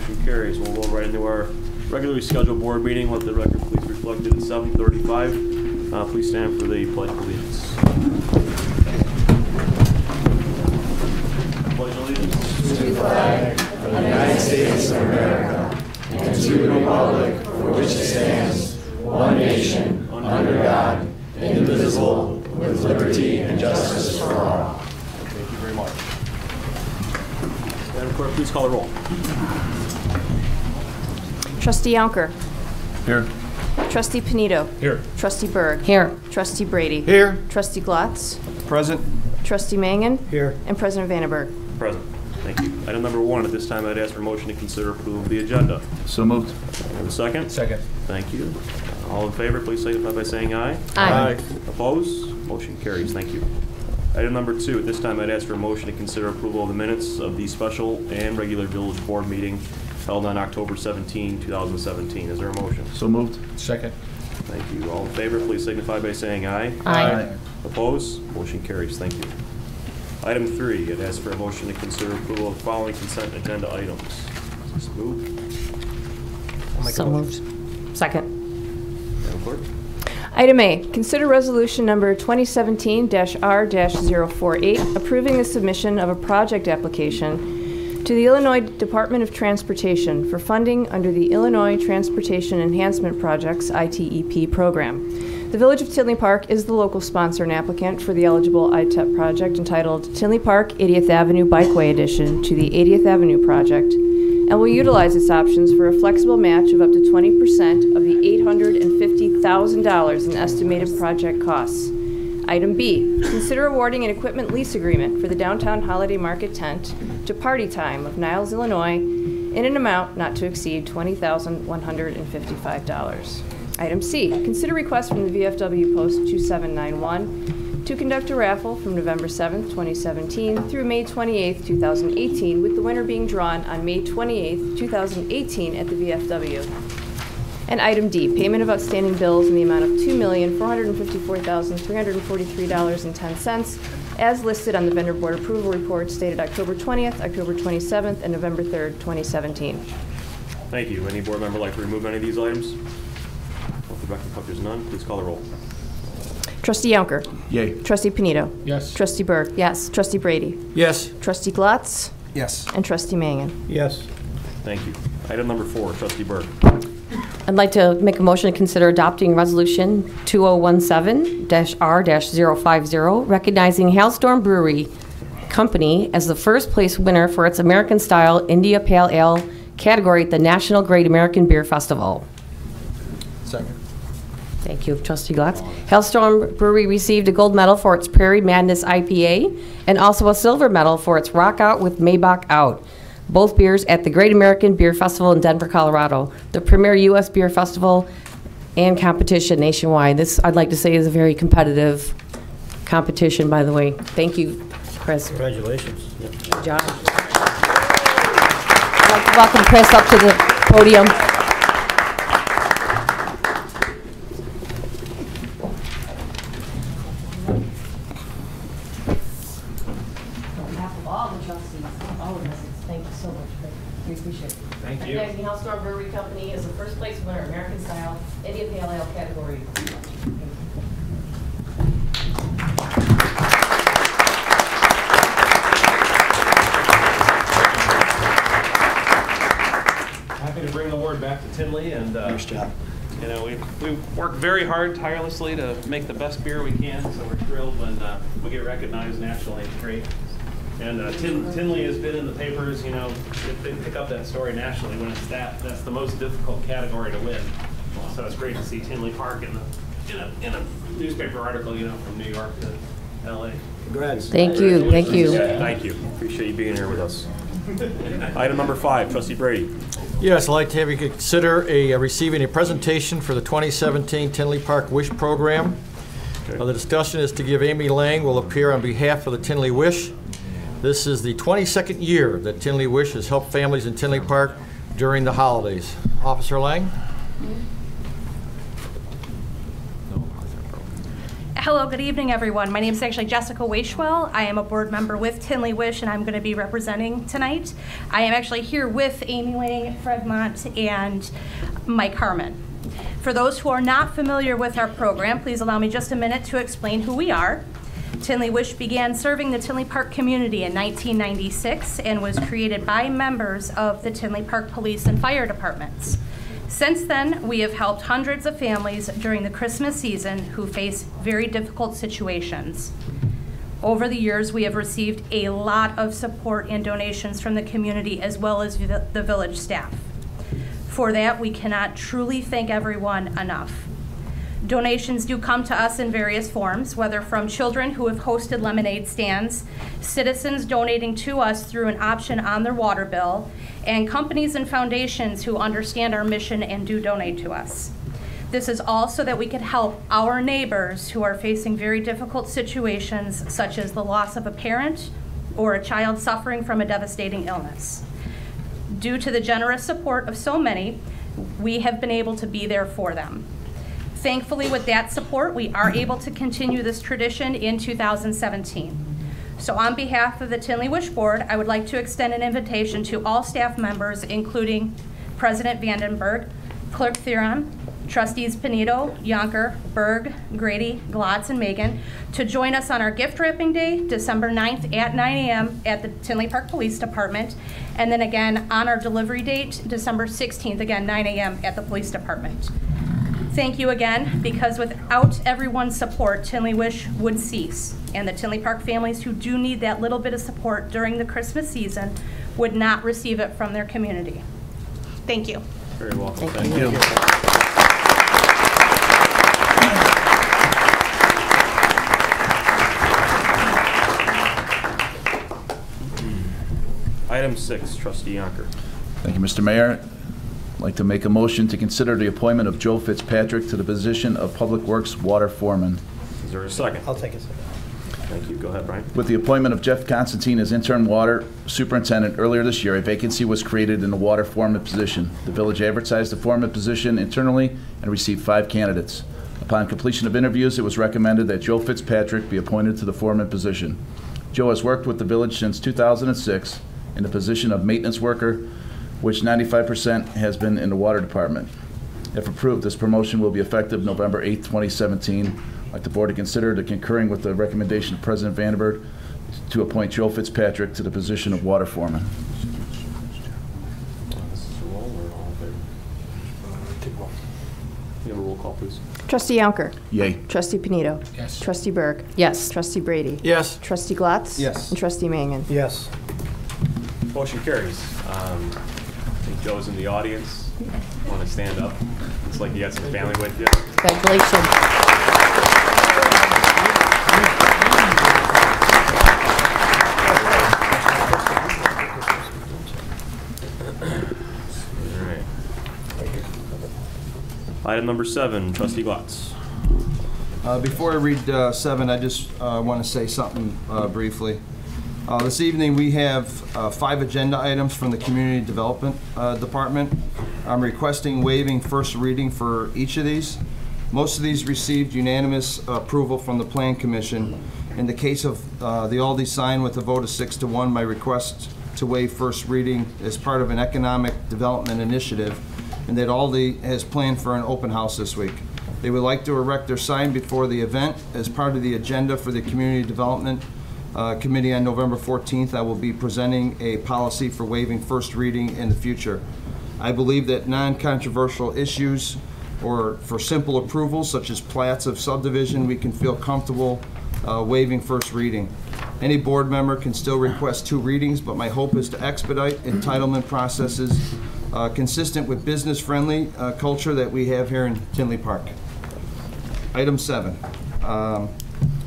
Motion carries. We'll go right into our regularly scheduled board meeting. Let the record please reflect it at 7:35. Please stand for the Pledge of Allegiance. Pledge of Allegiance. To the flag of the United States of America and to the republic for which it stands, one nation, under God, indivisible, with liberty and justice for all. Thank you very much. Madam Clerk, please call the roll. Trustee Yonker. Here. Trustee Panito. Here. Trustee Berg. Here. Trustee Brady. Here. Trustee Glotz. Present. Trustee Mangan. Here. And President Vandenberg. Present. Thank you. Item number 1, at this time I'd ask for a motion to consider approval of the agenda. So moved. Have a second? Second. Thank you. All in favor, please signify by saying aye. Aye. Opposed? Motion carries. Thank you. Item number 2, at this time I'd ask for a motion to consider approval of the minutes of the special and regular village board meeting held on October 17, 2017. Is there a motion? So moved. Second. Thank you. All in favor, please signify by saying aye. Aye. Opposed? Motion carries. Thank you. Item 3, I'd ask for a motion to consider approval of the following consent agenda items. Is this moved? So moved. Second. Madam Clerk? Item A, consider resolution number 2017-R-048, approving the submission of a project application to the Illinois Department of Transportation for funding under the Illinois Transportation Enhancement Project's ITEP program. The Village of Tinley Park is the local sponsor and applicant for the eligible ITEP project entitled Tinley Park 80th Avenue Bikeway Addition to the 80th Avenue project, and will utilize its options for a flexible match of up to 20% of the $850,000 in estimated project costs. Item B, consider awarding an equipment lease agreement for the downtown holiday market tent to Party Time of Niles, Illinois, in an amount not to exceed $20,155. Item C, consider request from the VFW Post 2791 to conduct a raffle from November 7th, 2017 through May 28th, 2018, with the winner being drawn on May 28th, 2018 at the VFW. And item D, payment of outstanding bills in the amount of $2,454,343.10 as listed on the vendor board approval report dated October 20th, October 27th, and November 3rd, 2017. Thank you. Any board member like to remove any of these items? Let the record reflect there's none. Please call the roll. Trustee Yonker. Yay. Trustee Panito. Yes. Trustee Berg. Yes. Trustee Brady. Yes. Trustee Glotz. Yes. And Trustee Mangan. Yes. Thank you. Item number 4, Trustee Berg. I'd like to make a motion to consider adopting Resolution 2017-R-050, recognizing Hailstorm Brewery Company as the first place winner for its American-style India Pale Ale category at the National Great American Beer Festival. Second. Thank you, Trustee Glotz. Hailstorm Brewery received a gold medal for its Prairie Madness IPA and also a silver medal for its Rock Out with Maybach Out, both beers at the Great American Beer Festival in Denver, Colorado, the premier U.S. beer festival and competition nationwide. This, I'd like to say, is a very competitive competition, by the way. Thank you, Chris. Congratulations. Good job. I'd like to welcome Chris up to the podium. Thank you. Recognizing Hailstorm Brewery Company as the first place winner, American style, India Pale Ale category. Happy to bring the award back to Tinley, and Nice job. you know, we work very hard, tirelessly to make the best beer we can, so we're thrilled when we get recognized nationally. It's great. And Tinley has been in the papers, you know, they pick up that story nationally when it's that's the most difficult category to win. So it's great to see Tinley Park in a newspaper article, you know, from New York to LA. Congrats. Thank you, thank you. Thank you. Appreciate you being here with us. Item number 5, Trustee Brady. Yes, I'd like to have you consider receiving a presentation for the 2017 Tinley Park Wish program. Okay. The discussion is to give Amy Lang will appear on behalf of the Tinley Wish. This is the 22nd year that Tinley Wish has helped families in Tinley Park during the holidays. Officer Lang? Hello, good evening, everyone. My name is actually Jessica Washwell. I am a board member with Tinley Wish, and I'm going to be representing tonight. I am actually here with Amy Lang, Fred Mont, and Mike Harmon. For those who are not familiar with our program, please allow me just a minute to explain who we are. Tinley Wish began serving the Tinley Park community in 1996 and was created by members of the Tinley Park Police and Fire Departments. Since then, we have helped hundreds of families during the Christmas season who face very difficult situations. Over the years, we have received a lot of support and donations from the community as well as the village staff. For that, we cannot truly thank everyone enough. Donations do come to us in various forms, whether from children who have hosted lemonade stands, citizens donating to us through an option on their water bill, and companies and foundations who understand our mission and do donate to us. This is all so that we can help our neighbors who are facing very difficult situations, such as the loss of a parent or a child suffering from a devastating illness. Due to the generous support of so many, we have been able to be there for them. Thankfully, with that support, we are able to continue this tradition in 2017. So on behalf of the Tinley Wish Board, I would like to extend an invitation to all staff members, including President Vandenberg, Clerk Theron, Trustees Pinedo, Yonker, Berg, Grady, Glotz, and Megan, to join us on our gift wrapping day, December 9th at 9 a.m. at the Tinley Park Police Department, and then again on our delivery date, December 16th, again 9 a.m. at the Police Department. Thank you again, because without everyone's support, Tinley Wish would cease, and the Tinley Park families who do need that little bit of support during the Christmas season would not receive it from their community. Thank you. Very welcome. Thank you. Item 6, Trustee Yonker. Thank you, Mr. Mayor. I'd like to make a motion to consider the appointment of Joe Fitzpatrick to the position of Public Works Water Foreman. Is there a second? I'll take a second. Thank you. Go ahead, Brian. With the appointment of Jeff Constantine as intern water superintendent earlier this year, a vacancy was created in the water foreman position. The village advertised the foreman position internally and received 5 candidates. Upon completion of interviews, it was recommended that Joe Fitzpatrick be appointed to the foreman position. Joe has worked with the village since 2006 in the position of maintenance worker, which 95% has been in the water department. If approved, this promotion will be effective November 8, 2017. I'd like the board to consider the concurring with the recommendation of President Vandenberg to appoint Joe Fitzpatrick to the position of water foreman. This is a roll or all in favor? You have a roll call, please. Trustee Yonker. Yay. Trustee Pinedo. Yes. Trustee Berg. Yes. Trustee Brady. Yes. Trustee Glotz. Yes. And Trustee Mangan. Yes. Motion carries. I think Joe's in the audience. Want to stand up? It's like you got some family with you. Congratulations. All right. Item number 7, Trustee Glotz. Before I read 7, I just want to say something briefly. This evening we have 5 agenda items from the Community Development Department. I'm requesting waiving first reading for each of these. Most of these received unanimous approval from the Plan Commission. In the case of the Aldi sign with a vote of 6-1, my request to waive first reading is part of an economic development initiative, and that Aldi has planned for an open house this week. They would like to erect their sign before the event. As part of the agenda for the Community Development Committee on November 14th, I will be presenting a policy for waiving first reading in the future. I believe that non-controversial issues or for simple approvals such as plats of subdivision, we can feel comfortable waiving first reading. Any board member can still request 2 readings, but my hope is to expedite entitlement processes consistent with business-friendly culture that we have here in Tinley Park. Item 7.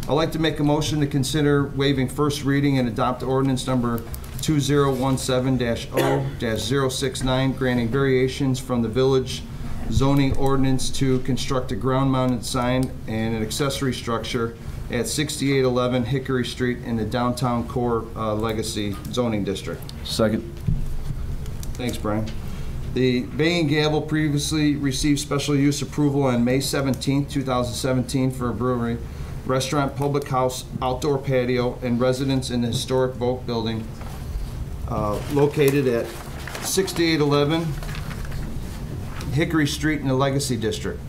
I'd like to make a motion to consider waiving first reading and adopt ordinance number 2017-0-069, granting variations from the village zoning ordinance to construct a ground-mounted sign and an accessory structure at 6811 Hickory Street in the downtown core Legacy zoning district. Second. Thanks, Brian. The Bay and Gavel previously received special use approval on May 17, 2017 for a brewery. restaurant, public house, outdoor patio, and residence in the historic Vogt building located at 6811 Hickory Street in the Legacy District.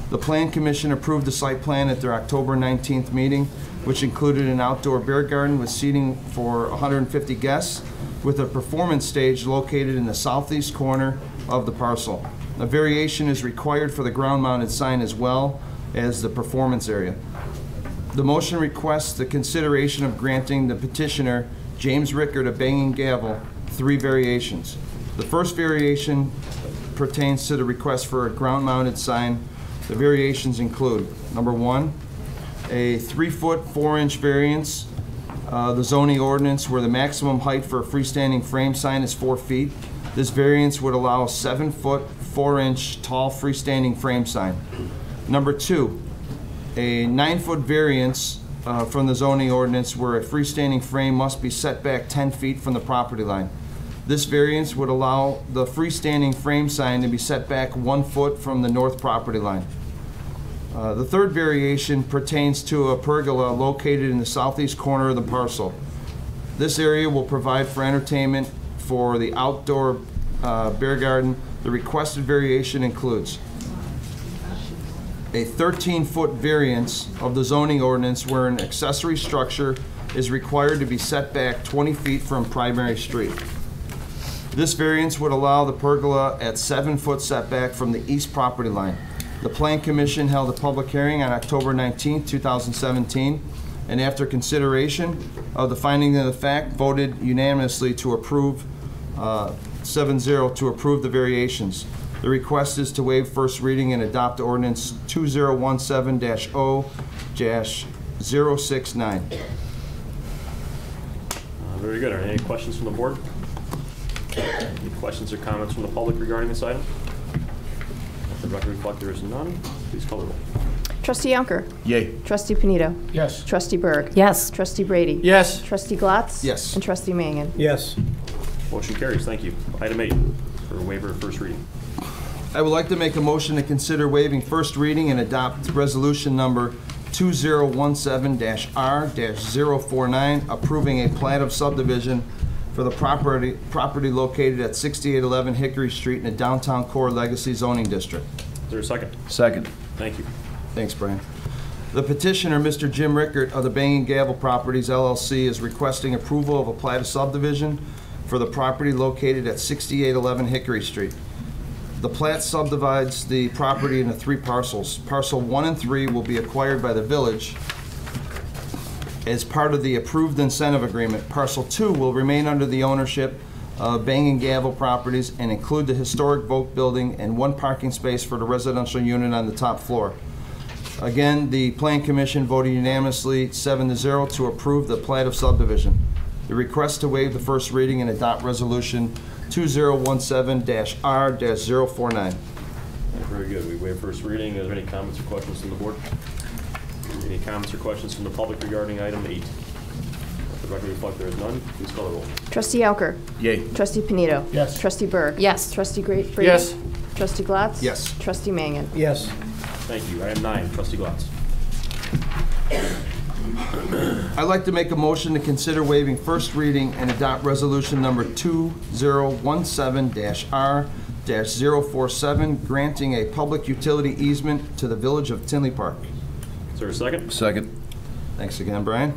The Plan Commission approved the site plan at their October 19th meeting, which included an outdoor beer garden with seating for 150 guests, with a performance stage located in the southeast corner of the parcel. A variation is required for the ground-mounted sign as well as the performance area. The motion requests the consideration of granting the petitioner, James Rickard of Banging Gavel, 3 variations. The first variation pertains to the request for a ground-mounted sign. The variations include, number 1, a 3-foot 4-inch variance, the zoning ordinance where the maximum height for a freestanding frame sign is 4 feet. This variance would allow a 7-foot 4-inch tall freestanding frame sign. Number 2, a 9-foot variance from the zoning ordinance where a freestanding frame must be set back 10 feet from the property line. This variance would allow the freestanding frame sign to be set back 1 foot from the north property line. The third variation pertains to a pergola located in the southeast corner of the parcel. This area will provide for entertainment for the outdoor beer garden. The requested variation includes a 13-foot variance of the zoning ordinance where an accessory structure is required to be set back 20 feet from primary street. This variance would allow the pergola at 7-foot setback from the east property line. The Plan Commission held a public hearing on October 19, 2017, and after consideration of the finding of the fact, voted unanimously to approve 7-0 to approve the variations. The request is to waive first reading and adopt ordinance 2017-0-069. Very good. Are there any questions from the board? Any questions or comments from the public regarding this item? Let the record reflect there is none. Please call the roll. Trustee Yonker? Yay. Trustee Panito? Yes. Trustee Berg? Yes. Trustee Brady? Yes. Trustee Glatz? Yes. And Trustee Mangan? Yes. Motion carries. Thank you. Item 8 for waiver of first reading. I would like to make a motion to consider waiving first reading and adopt resolution number 2017-R-049, approving a plat of subdivision for the property located at 6811 Hickory Street in the downtown core Legacy zoning district. Is there a second? Second. Thank you. Thanks, Brian. The petitioner, Mr. Jim Rickard of the Banging Gavel Properties LLC, is requesting approval of a plat of subdivision for the property located at 6811 Hickory Street. The plat subdivides the property into 3 parcels. Parcel 1 and 3 will be acquired by the village as part of the approved incentive agreement. Parcel 2 will remain under the ownership of Banging Gavel Properties and include the historic Vogt building and 1 parking space for the residential unit on the top floor. Again, the Plan Commission voted unanimously 7-0 to approve the plat of subdivision. The request to waive the first reading and adopt resolution 2017-R-049. Very good. We waive first reading. Are there any comments or questions from the board? Any comments or questions from the public regarding item 8? Let the record reflect there is none. Please call the roll. Trustee Yonker? Yay. Trustee Panito? Yes. Trustee Berg? Yes. Trustee Brady? Yes. Trustee Glatz? Yes. Trustee Mangan? Yes. Thank you. Item 9, Trustee Glatz. I'd like to make a motion to consider waiving first reading and adopt resolution number 2017-R-047, granting a public utility easement to the village of Tinley Park. Is there a second? Second. Thanks again, Brian.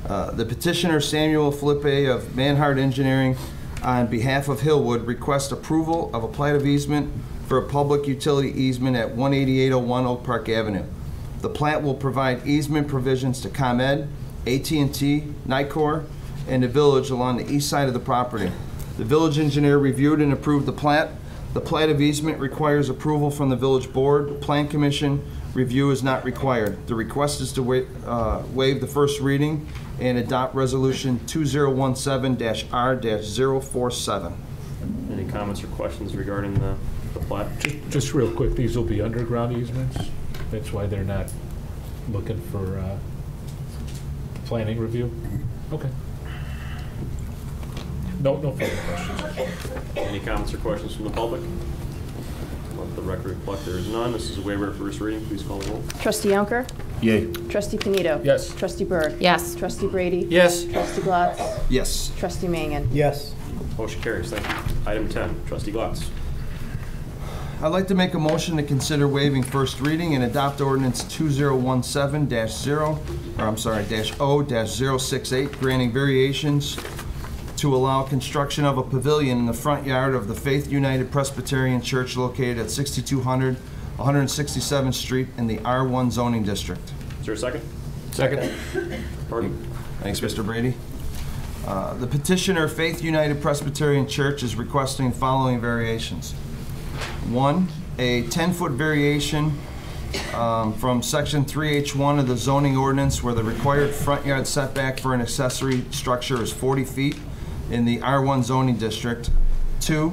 The petitioner, Samuel Felipe of Manhart Engineering, on behalf of Hillwood, requests approval of a plat of easement for a public utility easement at 18801 Oak Park Avenue. The plat will provide easement provisions to ComEd, AT&T, Nicor, and the village along the east side of the property. The village engineer reviewed and approved the plat. The plat of easement requires approval from the village board. Plan Commission review is not required. The request is to waive the first reading and adopt resolution 2017-R-047. Any comments or questions regarding the plat? Just real quick, these will be underground easements. That's why they're not looking for planning review? Okay. No further questions. Any comments or questions from the public? Let the record reflect there is none. This is a waiver of first reading. Please call the roll. Trustee Yonker? Yay. Trustee Panito? Yes. Trustee Berg? Yes. Trustee Brady? Yes. Trustee Glatz? Yes. Trustee Mangan? Yes. Motion carries. Thank you. Item 10, Trustee Glatz. I'd like to make a motion to consider waiving first reading and adopt ordinance 2017-0-068, granting variations to allow construction of a pavilion in the front yard of the Faith United Presbyterian Church located at 6200 167th Street in the R1 zoning district. Is there a second? Second. Pardon? Thanks, Mr. Brady. The petitioner, Faith United Presbyterian Church, is requesting the following variations. 1, a 10-foot variation from Section 3H1 of the zoning ordinance where the required front yard setback for an accessory structure is 40 feet in the R1 zoning district. 2,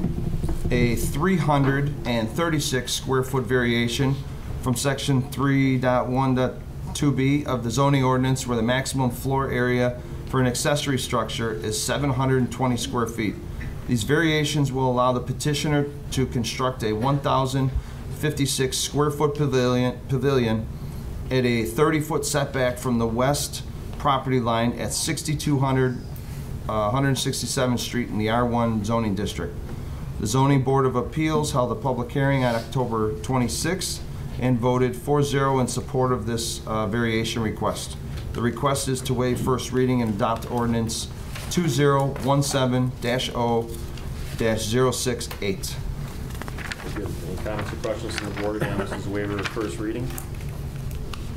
a 336 square foot variation from Section 3.1.2b of the zoning ordinance where the maximum floor area for an accessory structure is 720 square feet. These variations will allow the petitioner to construct a 1,056 square foot pavilion at a 30-foot setback from the west property line at 6200 167th Street in the R1 zoning district. The Zoning Board of Appeals held a public hearing on October 26th and voted 4-0 in support of this variation request. The request is to waive first reading and adopt ordinance 2017-0-068. Very good. Any comments or questions from the board? Again, this is a waiver of first reading.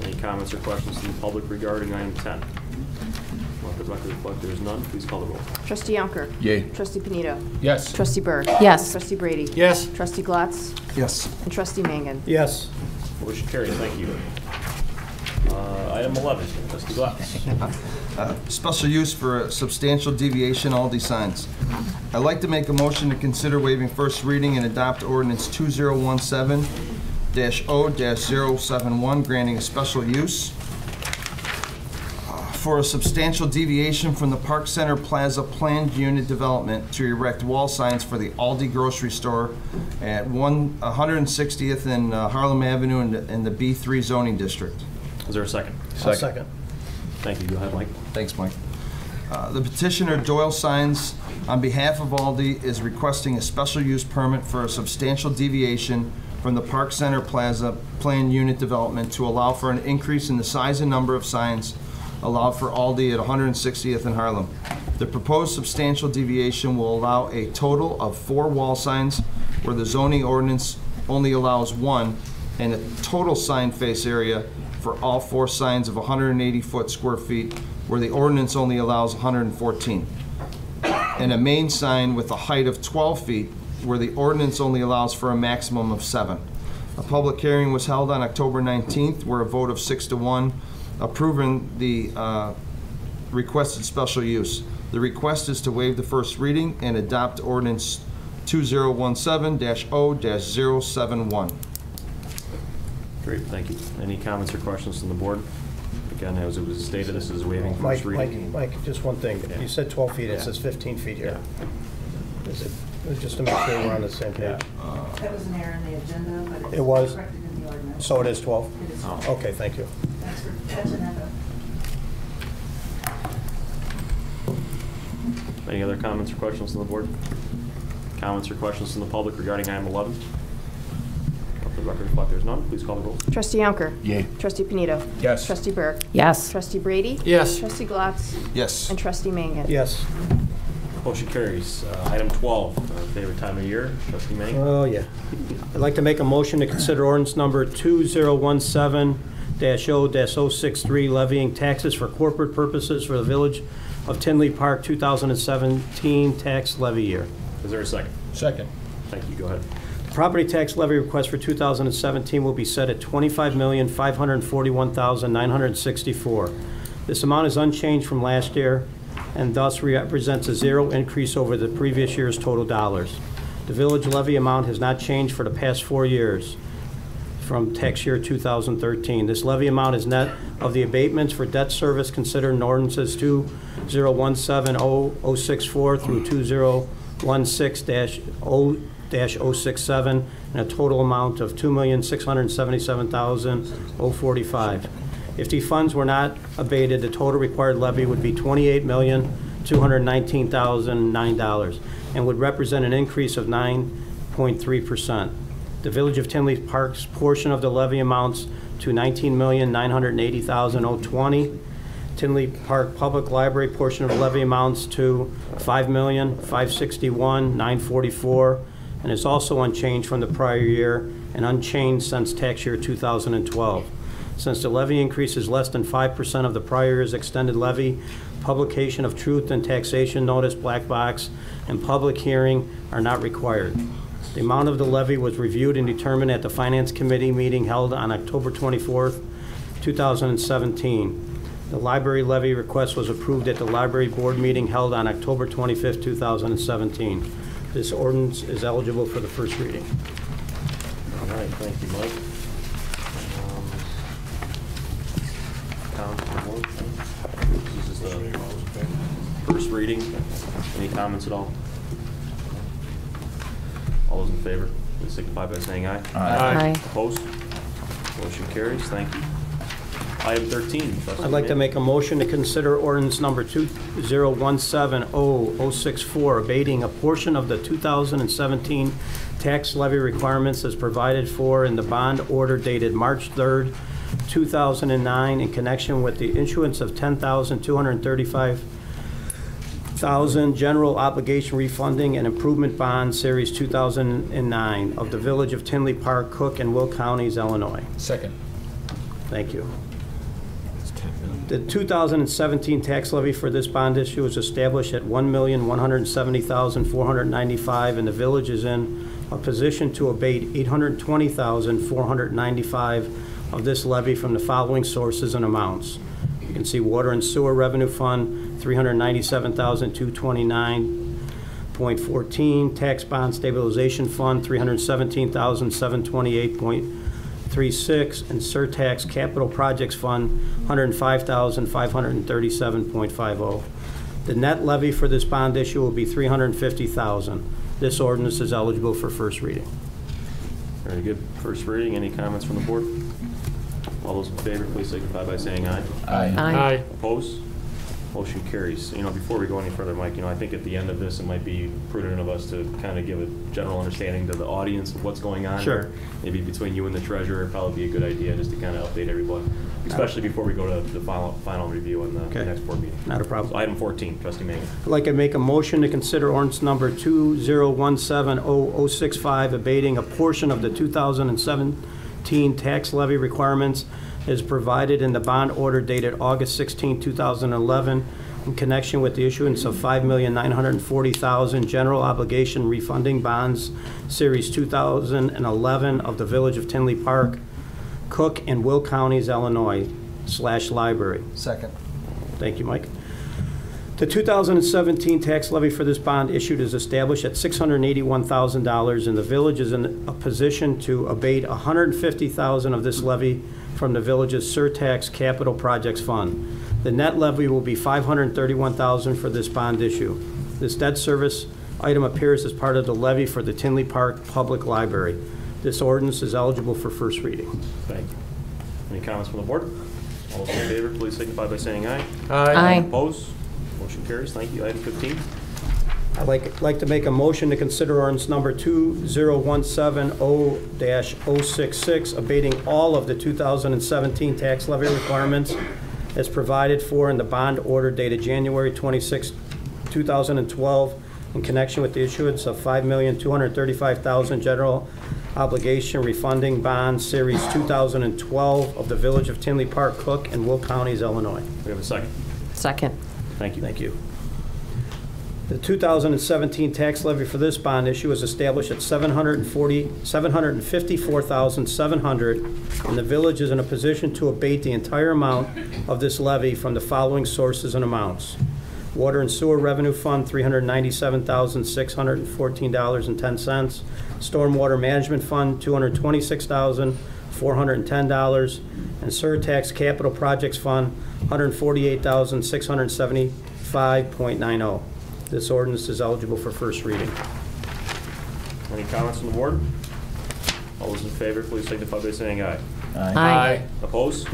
Any comments or questions from the public regarding item 10? Let the record reflect there is none. Please call the roll. Trustee Yonker? Yay. Trustee Panito? Yes. Trustee Berg? Yes. Trustee Brady? Yes. Trustee Glatz? Yes. And Trustee Mangan? Yes. Motion carries. Thank you. Item 11, Trustee Glatz. Special use for a substantial deviation Aldi signs. I'd like to make a motion to consider waiving first reading and adopt ordinance 2017-0-071, granting a special use for a substantial deviation from the Park Center Plaza planned unit development to erect wall signs for the Aldi grocery store at 160th and Harlem Avenue in the B3 zoning district. Is there a second? Second. Thank you. Go ahead, Mike. Thanks, Mike. The petitioner, Doyle Signs, on behalf of Aldi, is requesting a special use permit for a substantial deviation from the Park Center Plaza planned unit development to allow for an increase in the size and number of signs allowed for Aldi at 160th and Harlem. The proposed substantial deviation will allow a total of 4 wall signs where the zoning ordinance only allows 1, and a total sign face area for all 4 signs of 180 square feet where the ordinance only allows 114. And a main sign with a height of 12 feet where the ordinance only allows for a maximum of 7. A public hearing was held on October 19th where a vote of 6-1 approving the requested special use. The request is to waive the first reading and adopt ordinance 2017-0-071. Great, thank you. Any comments or questions from the board? Again, as it was stated, this is waiving first reading. Mike, just one thing. Yeah. You said 12 feet, it says 15 feet here. Is it, just to make sure we're on the same page. That was an error in the agenda, but It was? it's corrected in the ordinance. So it is 12? It is. Okay, thank you. That's an echo. Any other comments or questions from the board? Comments or questions from the public regarding item 11? Let the record reflect there's none. Please call the roll. Trustee Yonker? Yay. Trustee Panito? Yes. Trustee Berg? Yes. Trustee Brady? Yes. Trustee Glatz? Yes. And Trustee Mangan? Yes. Motion carries. Item 12, favorite time of year. Trustee Manning. Oh, yeah. I'd like to make a motion to consider ordinance number 2017-0-063, levying taxes for corporate purposes for the Village of Tinley Park 2017 tax levy year. Is there a second? Second. Thank you. Go ahead. The property tax levy request for 2017 will be set at $25,541,964. This amount is unchanged from last year and thus represents a 0 increase over the previous year's total dollars. The village levy amount has not changed for the past 4 years from tax year 2013. This levy amount is net of the abatements for debt service considered in ordinances 2017-0-064 through 2016-0 067 and a total amount of $2,677,045. If the funds were not abated, the total required levy would be $28,219,009 and would represent an increase of 9.3%. The Village of Tinley Park's portion of the levy amounts to $19,980,020. Tinley Park Public Library portion of the levy amounts to $5,561,944 and is also unchanged from the prior year and unchanged since tax year 2012. Since the levy increase is less than 5% of the prior year's extended levy, publication of truth and taxation notice, black box, and public hearing are not required. The amount of the levy was reviewed and determined at the Finance Committee meeting held on October 24th, 2017. The library levy request was approved at the library board meeting held on October 25th, 2017. This ordinance is eligible for the first reading. All right, thank you, Mike. This is the first reading. Any comments at all? All those in favor, please signify by saying aye. Aye. Opposed? Motion carries. Thank you. Item 13. I'd like to make a motion to consider ordinance number 2017-0064, abating a portion of the 2017 tax levy requirements as provided for in the bond order dated March 3rd, 2009, in connection with the issuance of $10,235,000 general obligation refunding and improvement bond series 2009 of the Village of Tinley Park, Cook, and Will Counties, Illinois. Second. Thank you. The 2017 tax levy for this bond issue is established at $1,170,495, and the village is in a position to abate $820,495 of this levy from the following sources and amounts. You can see Water and Sewer Revenue Fund, $397,229.14, Tax Bond Stabilization Fund, $317,728.36, and Surtax Capital Projects Fund, $105,537.50. The net levy for this bond issue will be $350,000. This ordinance is eligible for first reading. Very good. First reading. Any comments from the board? All those in favor, please signify by saying aye. Aye. Aye. Opposed? Motion carries. Before we go any further, Mike, I think at the end of this, it might be prudent of us to kind of give a general understanding to the audience of what's going on. Sure. Here. Maybe between you and the treasurer, it'd probably be a good idea just to kind of update everybody, especially before we go to the final review on the next board meeting. Not a problem. So item 14, Trustee Mangan. I'd like to make a motion to consider ordinance number 2017-0065, abating a portion of the 2017 tax levy requirements as provided in the bond order dated August 16, 2011, in connection with the issuance of $5,940,000 general obligation refunding bonds, Series 2011 of the Village of Tinley Park, Cook, and Will Counties, Illinois, /library. Second. Thank you, Mike. The 2017 tax levy for this bond issued is established at $681,000, and the village is in a position to abate $150,000 of this levy from the village's Surtax Capital Projects Fund. The net levy will be $531,000 for this bond issue. This debt service item appears as part of the levy for the Tinley Park Public Library. This ordinance is eligible for first reading. Thank you. Any comments from the board? All those in favor, please signify by saying aye. Aye. Opposed? Motion carries. Thank you. Item 15. I'd like to make a motion to consider ordinance number 2017-0-066, abating all of the 2017 tax levy requirements as provided for in the bond order dated January 26, 2012, in connection with the issuance of $5,235,000 general obligation refunding bond, Series 2012 of the Village of Tinley Park, Cook, and Will Counties, Illinois. We have a second. Second. Thank you. Thank you. The 2017 tax levy for this bond issue is established at $754,700, and the village is in a position to abate the entire amount of this levy from the following sources and amounts. Water and Sewer Revenue Fund, $397,614.10. Stormwater Management Fund, $226,410. And Surtax Capital Projects Fund, $148,675.90. This ordinance is eligible for first reading. Any comments from the board? All those in favor, please signify by saying aye. Aye. Opposed?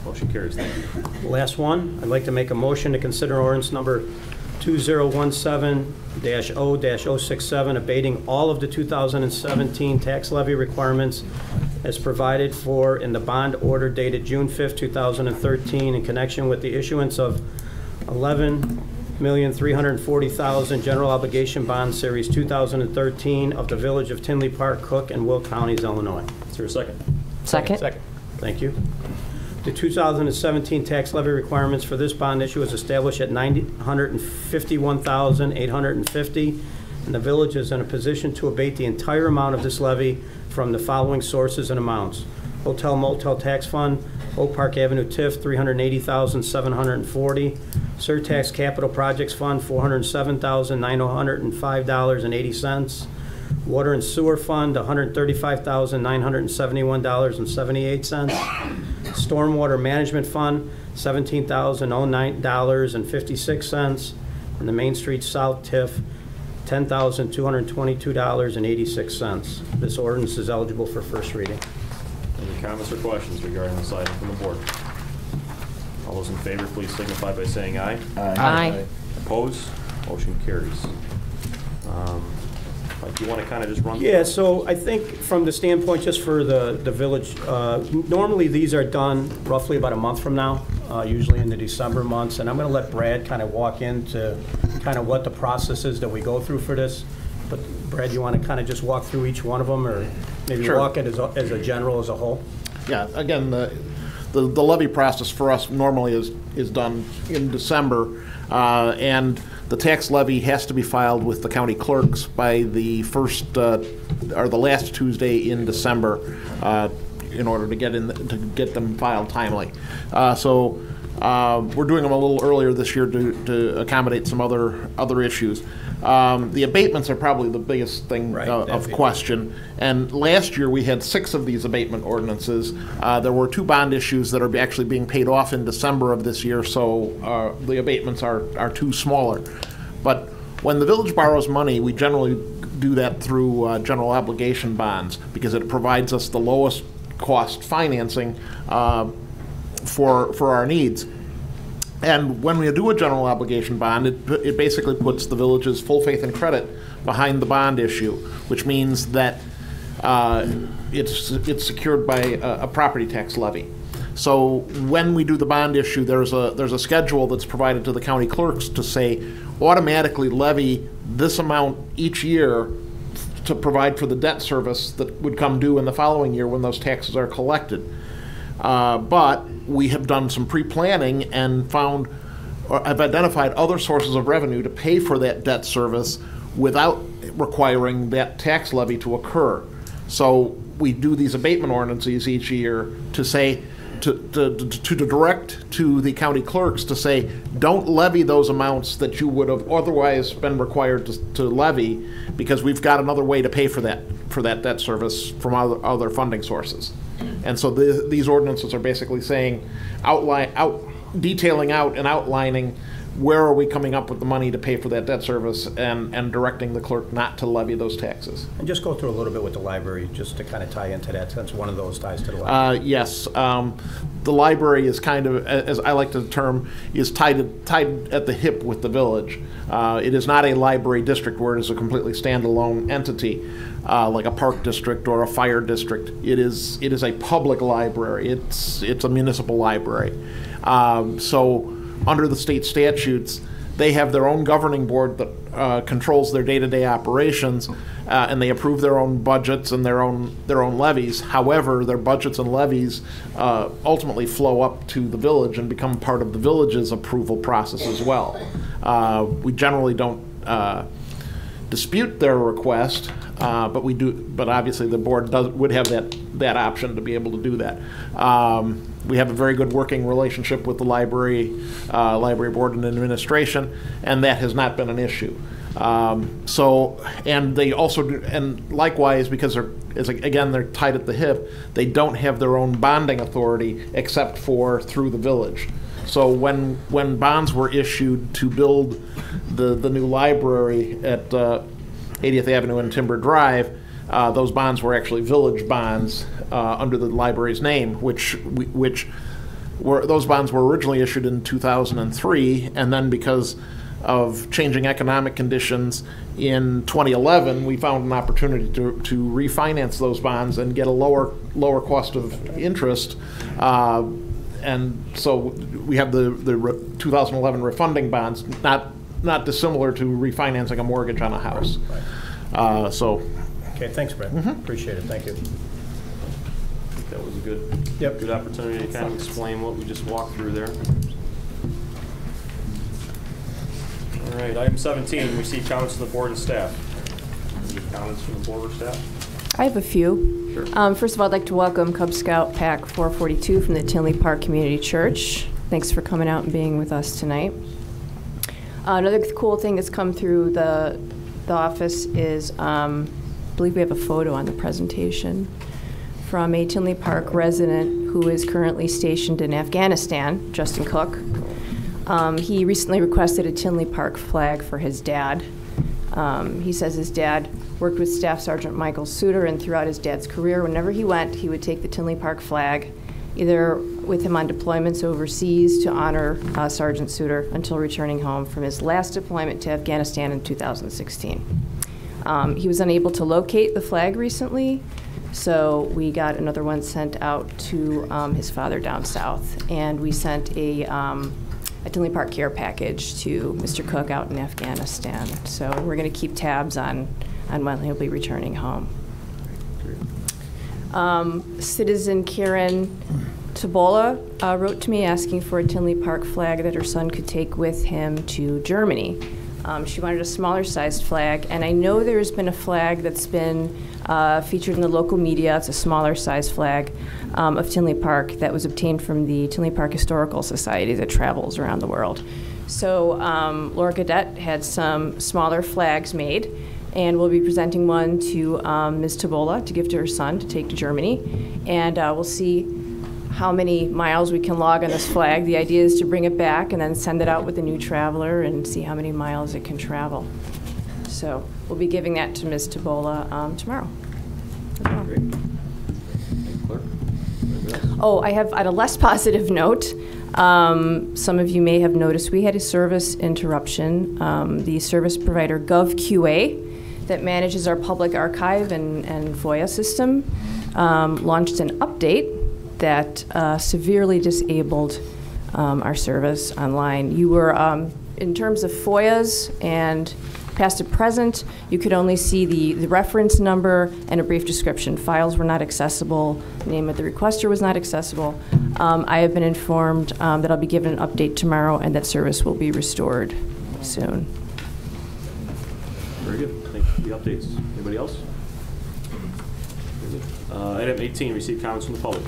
Motion carries. Thank you. Last one, I'd like to make a motion to consider ordinance number 2017-0-067, abating all of the 2017 tax levy requirements as provided for in the bond order dated June 5th, 2013, in connection with the issuance of 11,340,000 general obligation bond series 2013 of the Village of Tinley Park, Cook, and Will Counties, Illinois. Is there a second? Second. Thank you. The 2017 tax levy requirements for this bond issue is established at $951,850, and the village is in a position to abate the entire amount of this levy from the following sources and amounts: Hotel Motel Tax Fund, Oak Park Avenue TIF, $380,740; Surtax Capital Projects Fund, $407,905.80; Water and Sewer Fund, $135,971.78. Stormwater Management Fund, $17,009.56. And the Main Street South TIF, $10,222.86. This ordinance is eligible for first reading. Any comments or questions regarding this item from the board? All those in favor, please signify by saying aye. Aye. Opposed? Motion carries. Do you want to kind of just run? Yeah, so I think from the standpoint, just for the village, normally these are done roughly about a month from now, usually in the December months, and I'm going to let Brad kind of walk into kind of what the process is that we go through for this. But Brad, you want to kind of just walk through each one of them, or maybe Sure. walk it as a general, as a whole? Yeah, again, the levy process for us normally is done in December, and the tax levy has to be filed with the county clerks by the first or the last Tuesday in December in order to get them filed timely. So we're doing them a little earlier this year to accommodate some other issues. The abatements are probably the biggest thing of question. And last year we had 6 of these abatement ordinances. There were 2 bond issues that are actually being paid off in December of this year, so the abatements are 2 smaller. But when the village borrows money, we generally do that through general obligation bonds because it provides us the lowest cost financing for our needs. And when we do a general obligation bond, it basically puts the village's full faith and credit behind the bond issue, which means that it's secured by a property tax levy. So when we do the bond issue, there's a schedule that's provided to the county clerks to say automatically levy this amount each year to provide for the debt service that would come due in the following year when those taxes are collected. But we have done some pre-planning and found, or have identified other sources of revenue to pay for that debt service without requiring that tax levy to occur. So we do these abatement ordinances each year to say, to direct to the county clerks to say, don't levy those amounts that you would have otherwise been required to levy, because we've got another way to pay for that debt service from other funding sources. And so these ordinances are basically saying, detailing out and outlining where are we coming up with the money to pay for that debt service, and directing the clerk not to levy those taxes. And just go through a little bit with the library, just to kind of tie into that, since one of those ties to the library. Yes. The library is kind of, as I like to term, is tied at the hip with the village. It is not a library district where it is a completely standalone entity, like a park district or a fire district. It is a public library. It's a municipal library. So under the state statutes, they have their own governing board that controls their day-to-day operations, and they approve their own budgets and their own levies. However, their budgets and levies ultimately flow up to the village and become part of the village's approval process as well. We generally don't dispute their request, but we do. But obviously, the board would have that option to be able to do that. We have a very good working relationship with the library board and administration, and that has not been an issue. And they also do, and likewise, because they're tied at the hip, they don't have their own bonding authority except for through the village. So when bonds were issued to build the new library at 80th Avenue and Timber Drive, those bonds were actually village bonds under the library's name, those bonds were originally issued in 2003, and then because of changing economic conditions in 2011, we found an opportunity to refinance those bonds and get a lower cost of interest. And so we have the 2011 refunding bonds, not dissimilar to refinancing a mortgage on a house. Okay, thanks, Brett. Appreciate it. Thank you. I think that was a good opportunity to kind of explain what we just walked through there. All right, item 17, we see comments from the board and staff. Any comments from the board or staff? I have a few. Sure. First of all, I'd like to welcome Cub Scout Pack 442 from the Tinley Park Community Church. Thanks for coming out and being with us tonight. Another cool thing that's come through the office is, I believe we have a photo on the presentation, from a Tinley Park resident who is currently stationed in Afghanistan, Justin Cook. He recently requested a Tinley Park flag for his dad. He says his dad worked with Staff Sergeant Michael Suter, and throughout his dad's career, whenever he went, he would take the Tinley Park flag, either with him on deployments overseas to honor Sergeant Suter until returning home from his last deployment to Afghanistan in 2016. He was unable to locate the flag recently, so we got another one sent out to his father down south, and we sent a Tinley Park care package to Mr. Cook out in Afghanistan. So we're going to keep tabs on when he'll be returning home. Citizen Karen Tabola wrote to me asking for a Tinley Park flag that her son could take with him to Germany. She wanted a smaller sized flag, and I know there's been a flag that's been featured in the local media. It's a smaller sized flag of Tinley Park that was obtained from the Tinley Park Historical Society that travels around the world. So Laura Gadet had some smaller flags made, and we'll be presenting one to Ms. Tabola to give to her son to take to Germany. And we'll see how many miles we can log on this flag. The idea is to bring it back and then send it out with a new traveler and see how many miles it can travel. So we'll be giving that to Ms. Tabola tomorrow. Great. Clerk? Oh, I have, on a less positive note, some of you may have noticed we had a service interruption. The service provider GovQA that manages our public archive and FOIA system launched an update that severely disabled our service online. You were, in terms of FOIAs and past to present, you could only see the reference number and a brief description. Files were not accessible. The name of the requester was not accessible. I have been informed that I'll be given an update tomorrow and that service will be restored soon. Very good. Thank you for the updates. Anybody else? Item 18, receive comments from the public.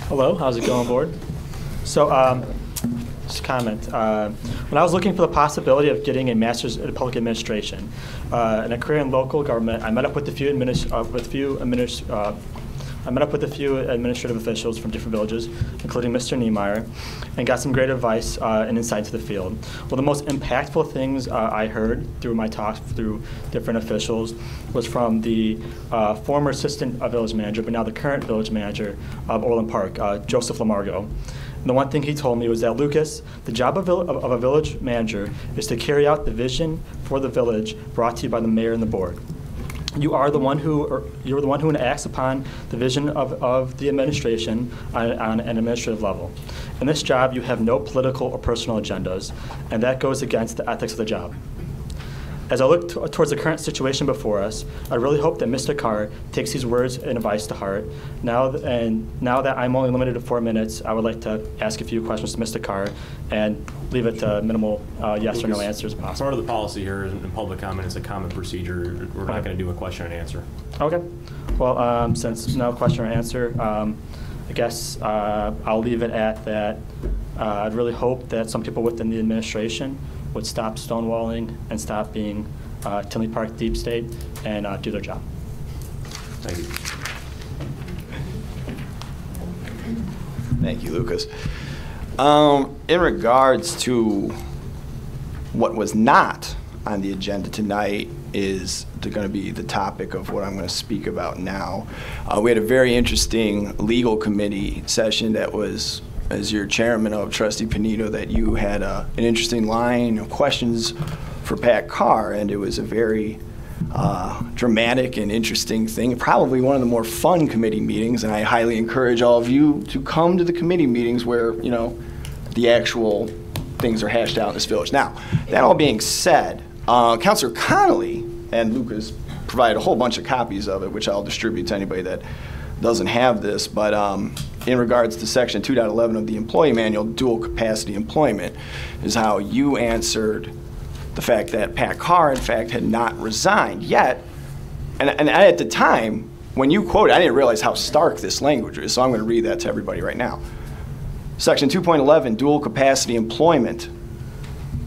Hello, how's it going, board? So, just a comment. When I was looking for the possibility of getting a master's in public administration and a career in local government, I met up with a few administrative officials from different villages, including Mr. Niemeyer, and got some great advice and insight into the field. Well, the most impactful things I heard through my talks through different officials was from the former assistant village manager, but now the current village manager of Orland Park, Joseph Lamargo. And the one thing he told me was that, Lucas, the job of a village manager is to carry out the vision for the village brought to you by the mayor and the board. You're the one who acts upon the vision of the administration on an administrative level. In this job, you have no political or personal agendas, and that goes against the ethics of the job. As I look towards the current situation before us, I really hope that Mr. Carr takes these words and advice to heart. Now that I'm only limited to 4 minutes, I would like to ask a few questions to Mr. Carr and leave it to minimal yes or no answers possible. Part of the policy here in public comment is a comment procedure. We're not going to do a question and answer. Okay. Well, since no question or answer, I guess I'll leave it at that. I'd really hope that some people within the administration would stop stonewalling and stop being Tinley Park deep state and do their job. Thank you. Thank you, Lucas. In regards to What was not on the agenda tonight is going to be the topic of what I'm going to speak about now. We had a very interesting legal committee session that was, as your chairman of, Trustee Panito, that you had an interesting line of questions for Pat Carr, and it was a very dramatic and interesting thing, probably one of the more fun committee meetings, and I highly encourage all of you to come to the committee meetings where, you know, the actual things are hashed out in this village. Now, that all being said, Councilor Connolly, and Lucas provided a whole bunch of copies of it, which I'll distribute to anybody that doesn't have this, but in regards to section 2.11 of the employee manual, dual capacity employment, is how you answered the fact that Pat Carr, in fact, had not resigned yet. And at the time, when you quoted, I didn't realize how stark this language is, so I'm going to read that to everybody right now. Section 2.11, dual capacity employment.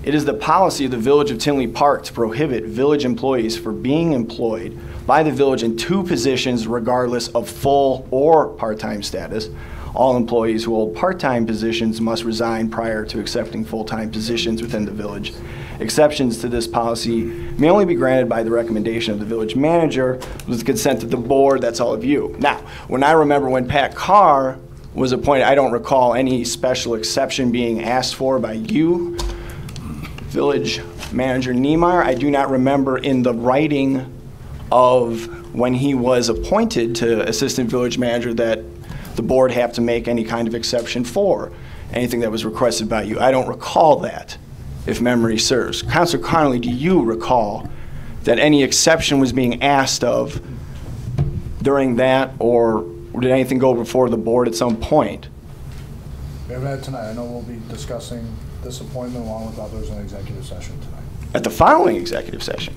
It is the policy of the Village of Tinley Park to prohibit village employees from being employed by the village in two positions regardless of full or part-time status. All employees who hold part-time positions must resign prior to accepting full-time positions within the village. Exceptions to this policy may only be granted by the recommendation of the village manager with the consent of the board. That's all of you. Now, when I remember when Pat Carr was appointed, I don't recall any special exception being asked for by you, Village Manager Niemeyer. I do not remember in the writing of when he was appointed to Assistant Village Manager that the board have to make any kind of exception for anything that was requested by you. I don't recall that, if memory serves. Councilor Connolly, do you recall that any exception was being asked of during that, or did anything go before the board at some point? We haven't had tonight. I know we'll be discussing this appointment along with others in executive session tonight. At the following executive session?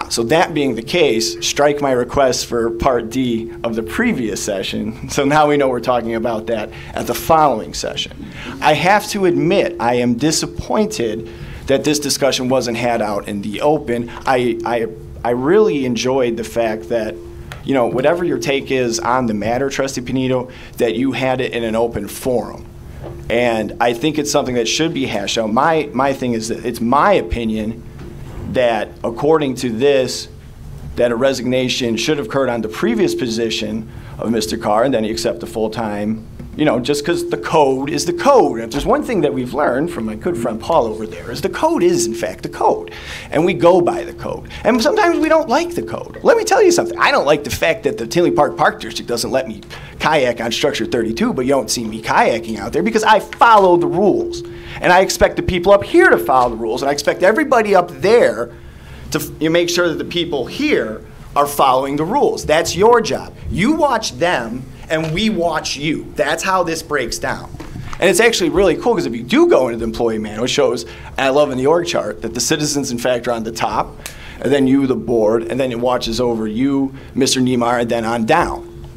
So that being the case, strike my request for Part D of the previous session. So now we know we're talking about that at the following session. I have to admit, I am disappointed that this discussion wasn't had out in the open. I really enjoyed the fact that, you know, whatever your take is on the matter, Trustee Panito, that you had it in an open forum. And I think it's something that should be hashed out. My thing is that it's my opinion that according to this, that a resignation should have occurred on the previous position of Mr. Carr, and then he accept a full-time, you know, just because the code is the code. And if there's one thing that we've learned from my good friend Paul over there, is the code is, in fact, the code. And we go by the code. And sometimes we don't like the code. Let me tell you something. I don't like the fact that the Tinley Park Park District doesn't let me kayak on Structure 32, but you don't see me kayaking out there because I follow the rules. And I expect the people up here to follow the rules, and I expect everybody up there to make sure that the people here are following the rules. That's your job. You watch them, and we watch you. That's how this breaks down. And it's actually really cool because if you do go into the employee manual, it shows, and I love in the org chart, that the citizens, in fact, are on the top, and then you, the board, and then it watches over you, Mr. Niemeyer, and then on down.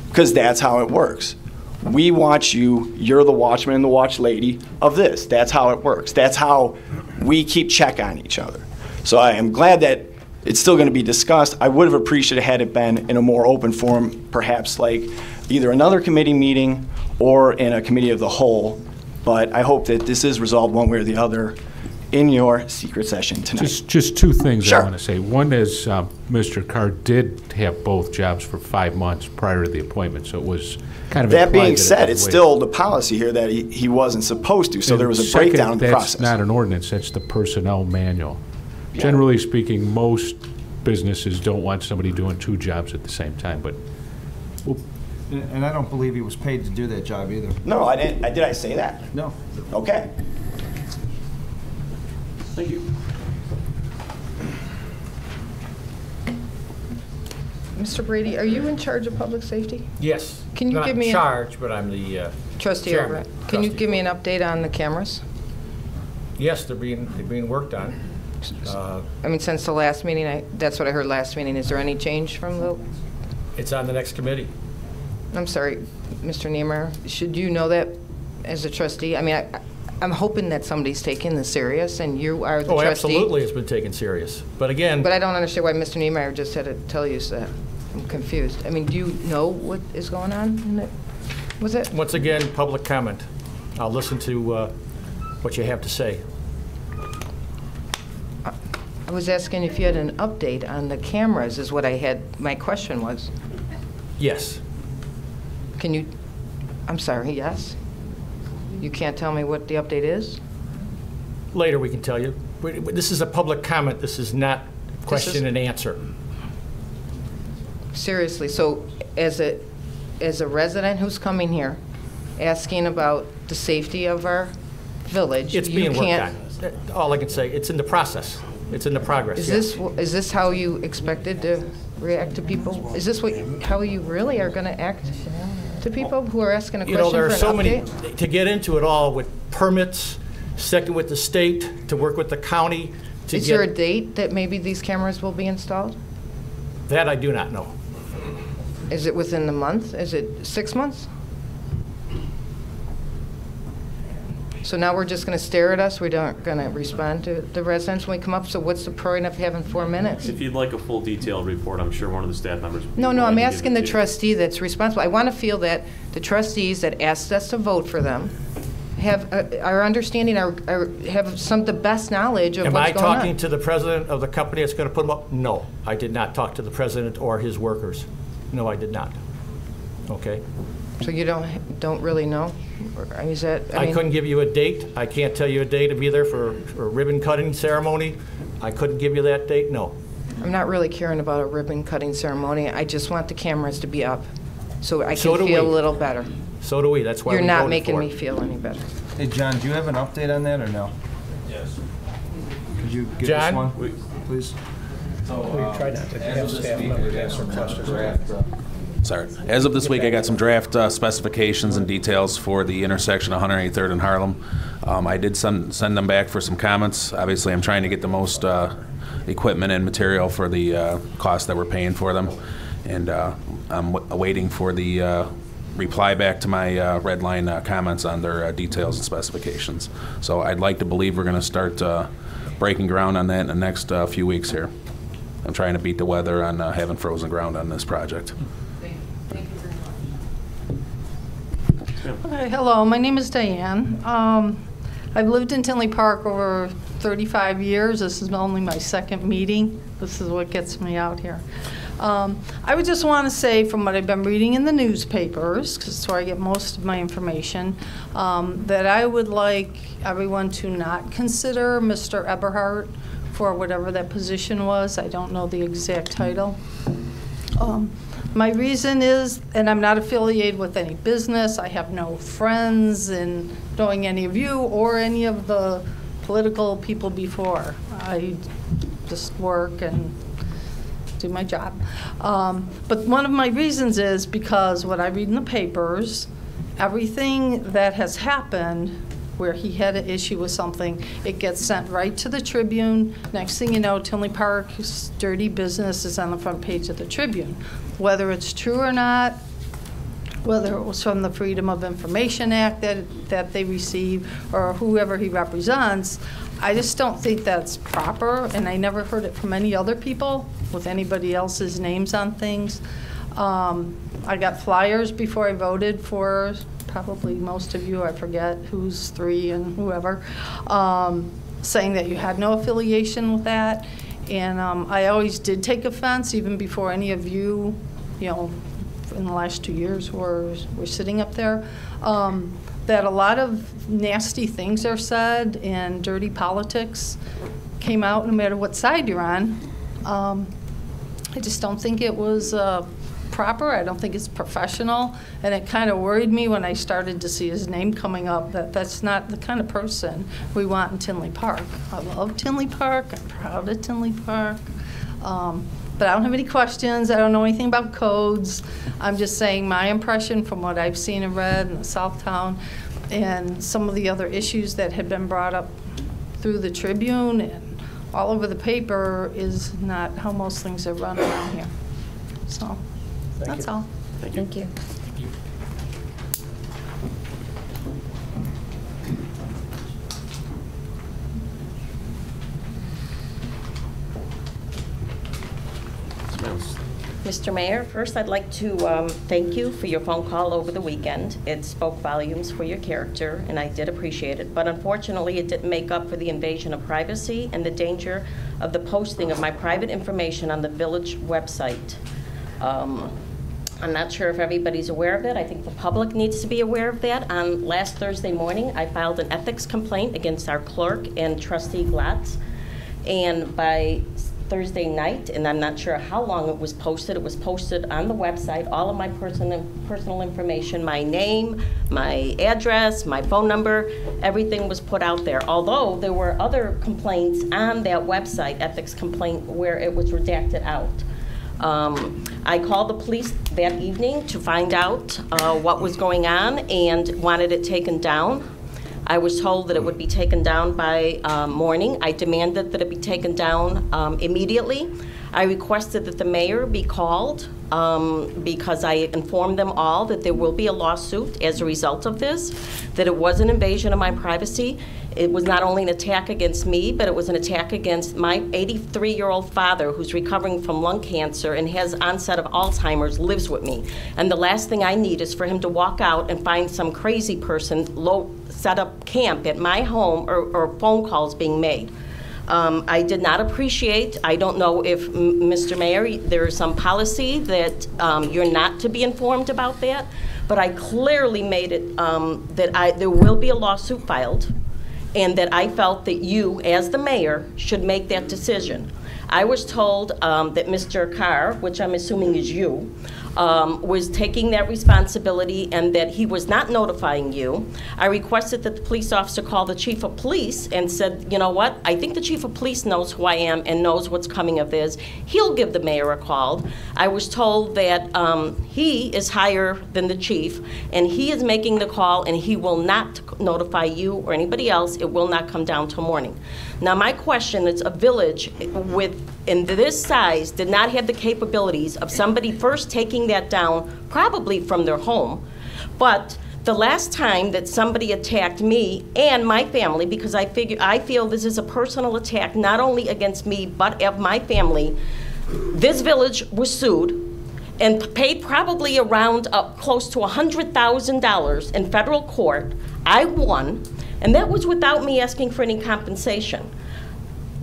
Because that's how it works. We watch you, you're the watchman and the watch lady of this. That's how it works. That's how we keep check on each other. So I am glad that it's still going to be discussed. I would have appreciated had it been in a more open forum, perhaps like either another committee meeting or in a committee of the whole. But I hope that this is resolved one way or the other in your secret session tonight. Just two things Sure. I want to say. One is Mr. Carr did have both jobs for 5 months prior to the appointment, so it was kind of that being implied said, it it's was still the policy here that he wasn't supposed to, so there was a Second, breakdown in the process. That's not an ordinance, that's the personnel manual. Generally speaking, most businesses don't want somebody doing 2 jobs at the same time, but And I don't believe he was paid to do that job either. No, I didn't. Did I say that? No. Okay. Thank you. Mr. Brady, are you in charge of public safety? Yes. Can you Not give me in charge, but I'm the Trustee chairman. Everett, can you give me an update on the cameras? Yes, they're being worked on. I mean, since the last meeting, that's what I heard last meeting. Is there any change from the? It's on the next committee. I'm sorry, Mr. Niemeyer. Should you know that as a trustee? I mean, I'm hoping that somebody's taking this serious, and you are the trustee. Absolutely, it's been taken serious. But again, But I don't understand why Mr. Niemeyer just had to tell you that. I'm confused. I mean, do you know what is going on in it? Was it? Once again, public comment. I'll listen to what you have to say. I was asking if you had an update on the cameras, is what my question was. Yes. Can you, I'm sorry, yes? You can't tell me what the update is? Later we can tell you. This is a public comment. This is not question and answer. Seriously, so as a resident who's coming here, asking about the safety of our village, It's being worked on. All I can say, it's in the process. It's in the progress. Is this how you expected to react to people? Is this how you really are going to act to people who are asking a question for an update? There are so many, to get into it all with permits, second with the state, to work with the county. Is there a date that maybe these cameras will be installed? That I do not know. Is it within the month? Is it 6 months? So now we're just going to stare at us? We don't going to respond to the residents when we come up? So what's the point of having 4 minutes? If you'd like a full detailed report, I'm sure one of the staff members would be No, willing I'm to give asking it the to you. trustee that's responsible. I want to feel that the trustees that asked us to vote for them are understanding, have the best knowledge of Am what's I going on. talking to the president of the company that's going to put them up? No, I did not talk to the president or his workers. No, I did not. Okay? So you don't really know? Or, is that, I couldn't give you a date. I can't tell you a date to be there for a ribbon cutting ceremony. I couldn't give you that date, no. I'm not really caring about a ribbon cutting ceremony. I just want the cameras to be up so I So can do feel we. a little better. So do we. That's why You're we not voted making for me it. feel any better. Hey, John, do you have an update on that or no? Yes. Could you give John? us one, please? We try not to have staff members answer questions. Sorry. As of this week, I got some draft specifications and details for the intersection of 183rd and Harlem. I did send them back for some comments. Obviously, I'm trying to get the most equipment and material for the cost that we're paying for them. And I'm waiting for the reply back to my red line comments on their details and specifications. So I'd like to believe we're going to start breaking ground on that in the next few weeks here. I'm trying to beat the weather on having frozen ground on this project. Okay, hello, my name is Diane. I've lived in Tinley Park over 35 years. This is only my second meeting. This is what gets me out here. I would just want to say, from what I've been reading in the newspapers, because it's where I get most of my information, that I would like everyone to not consider Mr. Eberhardt for whatever that position was. I don't know the exact title. My reason is, and I'm not affiliated with any business, I have no friends in knowing any of you or any of the political people before. I just work and do my job. But one of my reasons is because what I read in the papers, everything that has happened where he had an issue with something, it gets sent right to the Tribune. Next thing you know, Tinley Park's dirty business is on the front page of the Tribune. Whether it's true or not, whether it was from the Freedom of Information Act that they received, or whoever he represents, I just don't think that's proper, and I never heard it from any other people with anybody else's names on things. I got flyers before I voted for probably most of you, I forget who's three and whoever, saying that you had no affiliation with that. And I always did take offense, even before any of you, in the last 2 years were sitting up there, that a lot of nasty things are said and dirty politics came out no matter what side you're on. I just don't think it was proper. I don't think it's professional. And it kind of worried me when I started to see his name coming up, that that's not the kind of person we want in Tinley Park. I love Tinley Park. I'm proud of Tinley Park. But I don't have any questions. I don't know anything about codes. I'm just saying my impression from what I've seen and read in the Southtown and some of the other issues that had been brought up through the Tribune and all over the paper is not how most things are run around here. So that's all. Thank you. Thank you. Mr. Mayor, first I'd like to thank you for your phone call over the weekend. It spoke volumes for your character, and I did appreciate it. But unfortunately, it didn't make up for the invasion of privacy and the danger of the posting of my private information on the village website. I'm not sure if everybody's aware of it. I think the public needs to be aware of that. On last Thursday morning, I filed an ethics complaint against our clerk and trustee Glatz. And by Thursday night, and I'm not sure how long it was posted on the website, all of my personal information, my name, my address, my phone number, everything was put out there. Although there were other complaints on that website, ethics complaint, where it was redacted out. I called the police that evening to find out what was going on and wanted it taken down. I was told that it would be taken down by morning. I demanded that it be taken down immediately. I requested that the mayor be called because I informed them all that there will be a lawsuit as a result of this, that it was an invasion of my privacy. It was not only an attack against me, but it was an attack against my 83-year-old father who's recovering from lung cancer and has onset of Alzheimer's, lives with me. And the last thing I need is for him to walk out and find some crazy person set up camp at my home or phone calls being made. I did not appreciate, I don't know if, Mr. Mayor, there is some policy that you're not to be informed about that, but I clearly made it that there will be a lawsuit filed, and that I felt that you, as the mayor, should make that decision. I was told that Mr. Carr, which I'm assuming is you, was taking that responsibility and that he was not notifying you. I requested that the police officer call the chief of police and said, you know what, I think the chief of police knows who I am and knows what's coming of this. He'll give the mayor a call. I was told that he is higher than the chief and he is making the call and he will not notify you or anybody else. It will not come down till morning. Now my question is, a village in this size did not have the capabilities of somebody first taking that down, probably from their home, but the last time that somebody attacked me and my family, because I feel this is a personal attack not only against me but of my family, this village was sued and paid probably around close to $100,000 in federal court. I won, and that was without me asking for any compensation.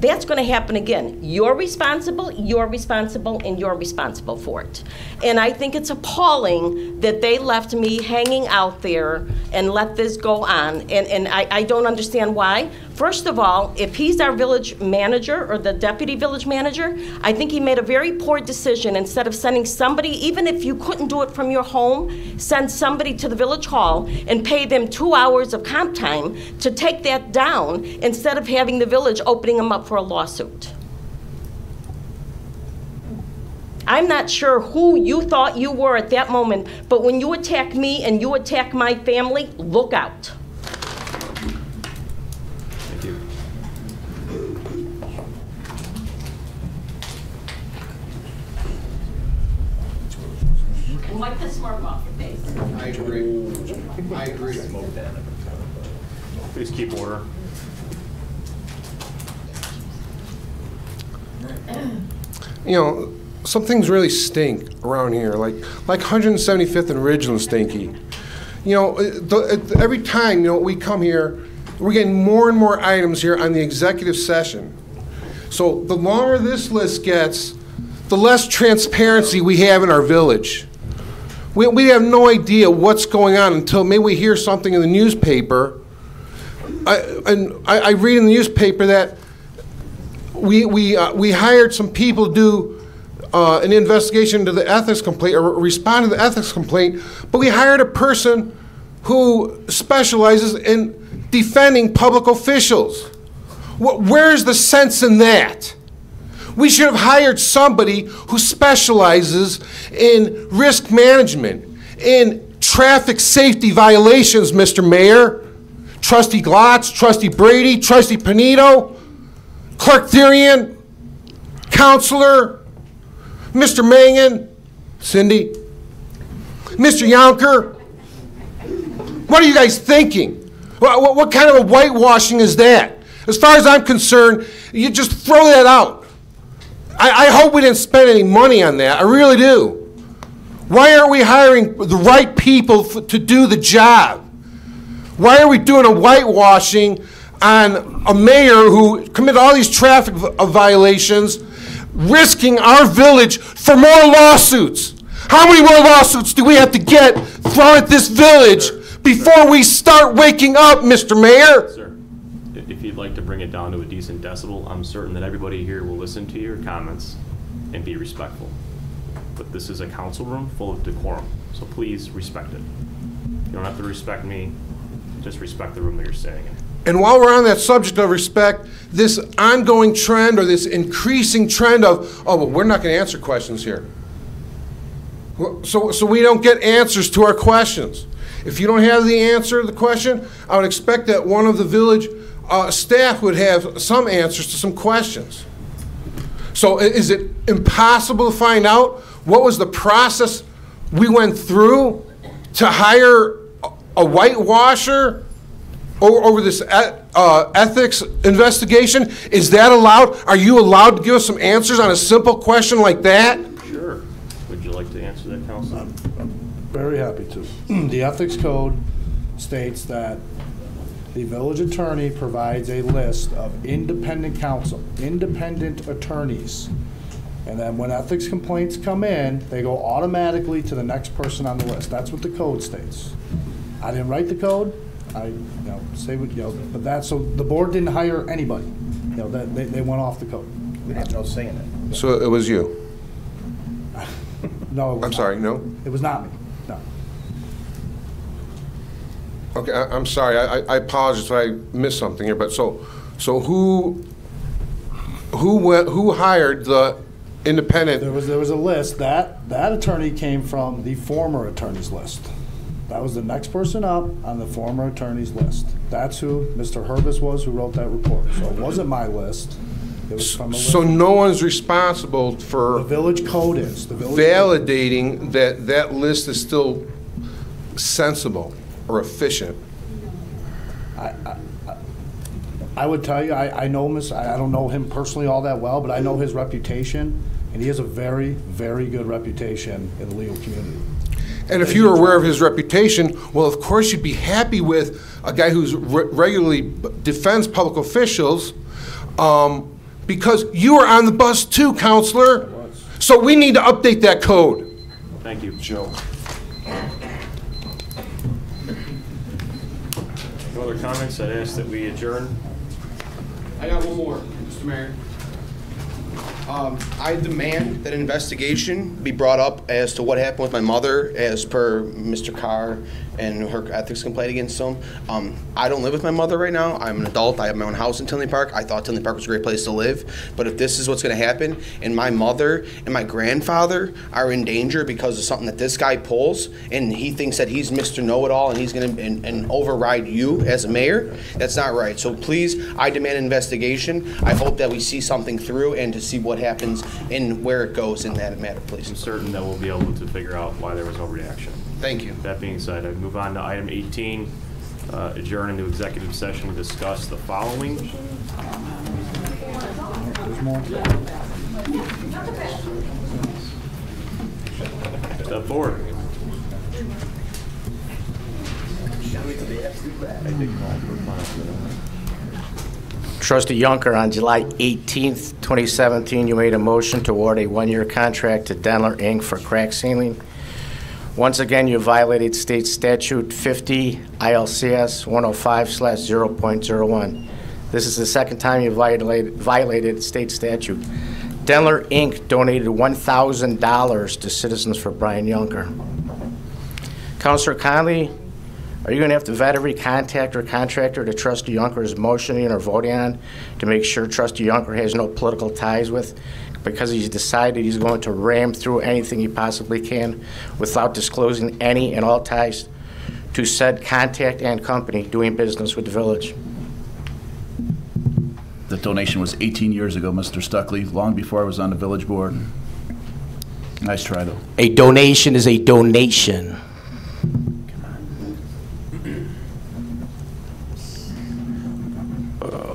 That's going to happen again. You're responsible, and you're responsible for it. And I think it's appalling that they left me hanging out there and let this go on. And I don't understand why. First of all, if he's our village manager or the deputy village manager, I think he made a very poor decision. Instead of sending somebody, even if you couldn't do it from your home, send somebody to the village hall and pay them 2 hours of comp time to take that down instead of having the village opening them up for a lawsuit. I'm not sure who you thought you were at that moment, but when you attack me and you attack my family, look out. Thank you. Wipe the smirk off your face. I agree. I agree. Please keep order. You know, some things really stink around here, like 175th and Ridgeland stinky. You know, every time, you know, we come here, we're getting more and more items here on the executive session. So the longer this list gets, the less transparency we have in our village. We have no idea what's going on until maybe we hear something in the newspaper. I read in the newspaper that we hired some people to do an investigation into the ethics complaint, or respond to the ethics complaint, but we hired a person who specializes in defending public officials. Where's the sense in that? We should have hired somebody who specializes in risk management, in traffic safety violations, Mr. Mayor. Trustee Glotz, Trustee Brady, Trustee Panito, Clerk Therian, Counselor, Mr. Mangan, Cindy, Mr. Yonker. What are you guys thinking? What kind of a whitewashing is that? As far as I'm concerned, you just throw that out. I hope we didn't spend any money on that. I really do. Why aren't we hiring the right people to do the job? Why are we doing a whitewashing on a mayor who committed all these traffic violations, risking our village for more lawsuits? How many more lawsuits do we have to get thrown at this village before we start waking up, Mr. Mayor? Sir, if you'd like to bring it down to a decent decibel, I'm certain that everybody here will listen to your comments and be respectful. But this is a council room full of decorum, so please respect it. You don't have to respect me, just respect the room that you're staying in. And while we're on that subject of respect, this ongoing trend or this increasing trend of, oh, well, we're not going to answer questions here. So we don't get answers to our questions. If you don't have the answer to the question, I would expect that one of the village staff would have some answers to some questions. So is it impossible to find out what was the process we went through to hire a whitewasher over this ethics investigation? Is that allowed? Are you allowed to give us some answers on a simple question like that? Sure. Would you like to answer that, Councilor? I'm very happy to. The ethics code states that the village attorney provides a list of independent counsel, independent attorneys. And then when ethics complaints come in, they go automatically to the next person on the list. That's what the code states. I didn't write the code. But that's so the board didn't hire anybody. They went off the code. We have no say in it. So it was you? No, it was I'm sorry, no? It was not me, no. Okay, I'm sorry. I apologize if I missed something here. But so who hired the independent? There was a list. That attorney came from the former attorney's list. That was the next person up on the former attorney's list. That's who Mr. Herbis was who wrote that report. So it wasn't my list. It was from a list. So no one's responsible for the village code is validating that list is still sensible or efficient. I would tell you, I know I don't know him personally all that well, but I know his reputation, and he has a very, very good reputation in the legal community. And if you were aware of his reputation, well, of course you'd be happy with a guy who's regularly defends public officials, because you were on the bus too, Counselor. So we need to update that code. Thank you, Joe. No other comments? I'd ask that we adjourn. I got one more, Mr. Mayor. I demand that an investigation be brought up as to what happened with my mother, as per Mr. Carr and her ethics complaint against him. I don't live with my mother right now. I'm an adult. I have my own house in Tinley Park. I thought Tinley Park was a great place to live. But if this is what's going to happen, and my mother and my grandfather are in danger because of something that this guy pulls, and he thinks that he's Mr. Know-It-All and he's going to and override you as a mayor, that's not right. So please, I demand an investigation. I hope that we see something through and to see what happens and where it goes in that matter, please. I'm certain that we'll be able to figure out why there was no reaction. Thank you. That being said, I move on to item 18, adjourn into executive session to discuss the following. The board. Trustee Juncker, on July 18th, 2017, you made a motion to award a one-year contract to Denler, Inc. for crack sealing. Once again, you violated state statute 50 ILCS 105/0.01. This is the second time you violated state statute. Denler, Inc. donated $1,000 to Citizens for Brian Juncker. Councilor Conley, are you going to have to vet every contact or contractor that Trustee Juncker is motioning or voting on to make sure Trustee Juncker has no political ties with, because he's decided he's going to ram through anything he possibly can without disclosing any and all ties to said contact and company doing business with the village? The donation was 18 years ago, Mr. Stuckley, long before I was on the village board. Nice try, though. A donation is a donation.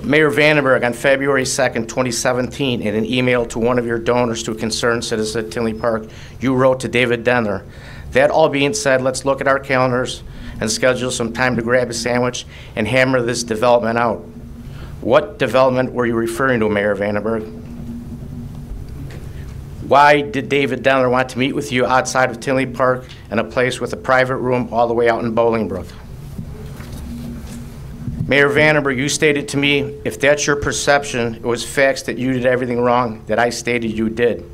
Mayor Vandenberg, on February 2nd, 2017, in an email to one of your donors to a concerned citizen at Tinley Park, you wrote to David Denler, "That all being said, let's look at our calendars and schedule some time to grab a sandwich and hammer this development out." What development were you referring to, Mayor Vandenberg? Why did David Denler want to meet with you outside of Tinley Park in a place with a private room all the way out in Bolingbrook? Mayor Vandenberg, you stated to me, if that's your perception, it was facts that you did everything wrong that I stated you did.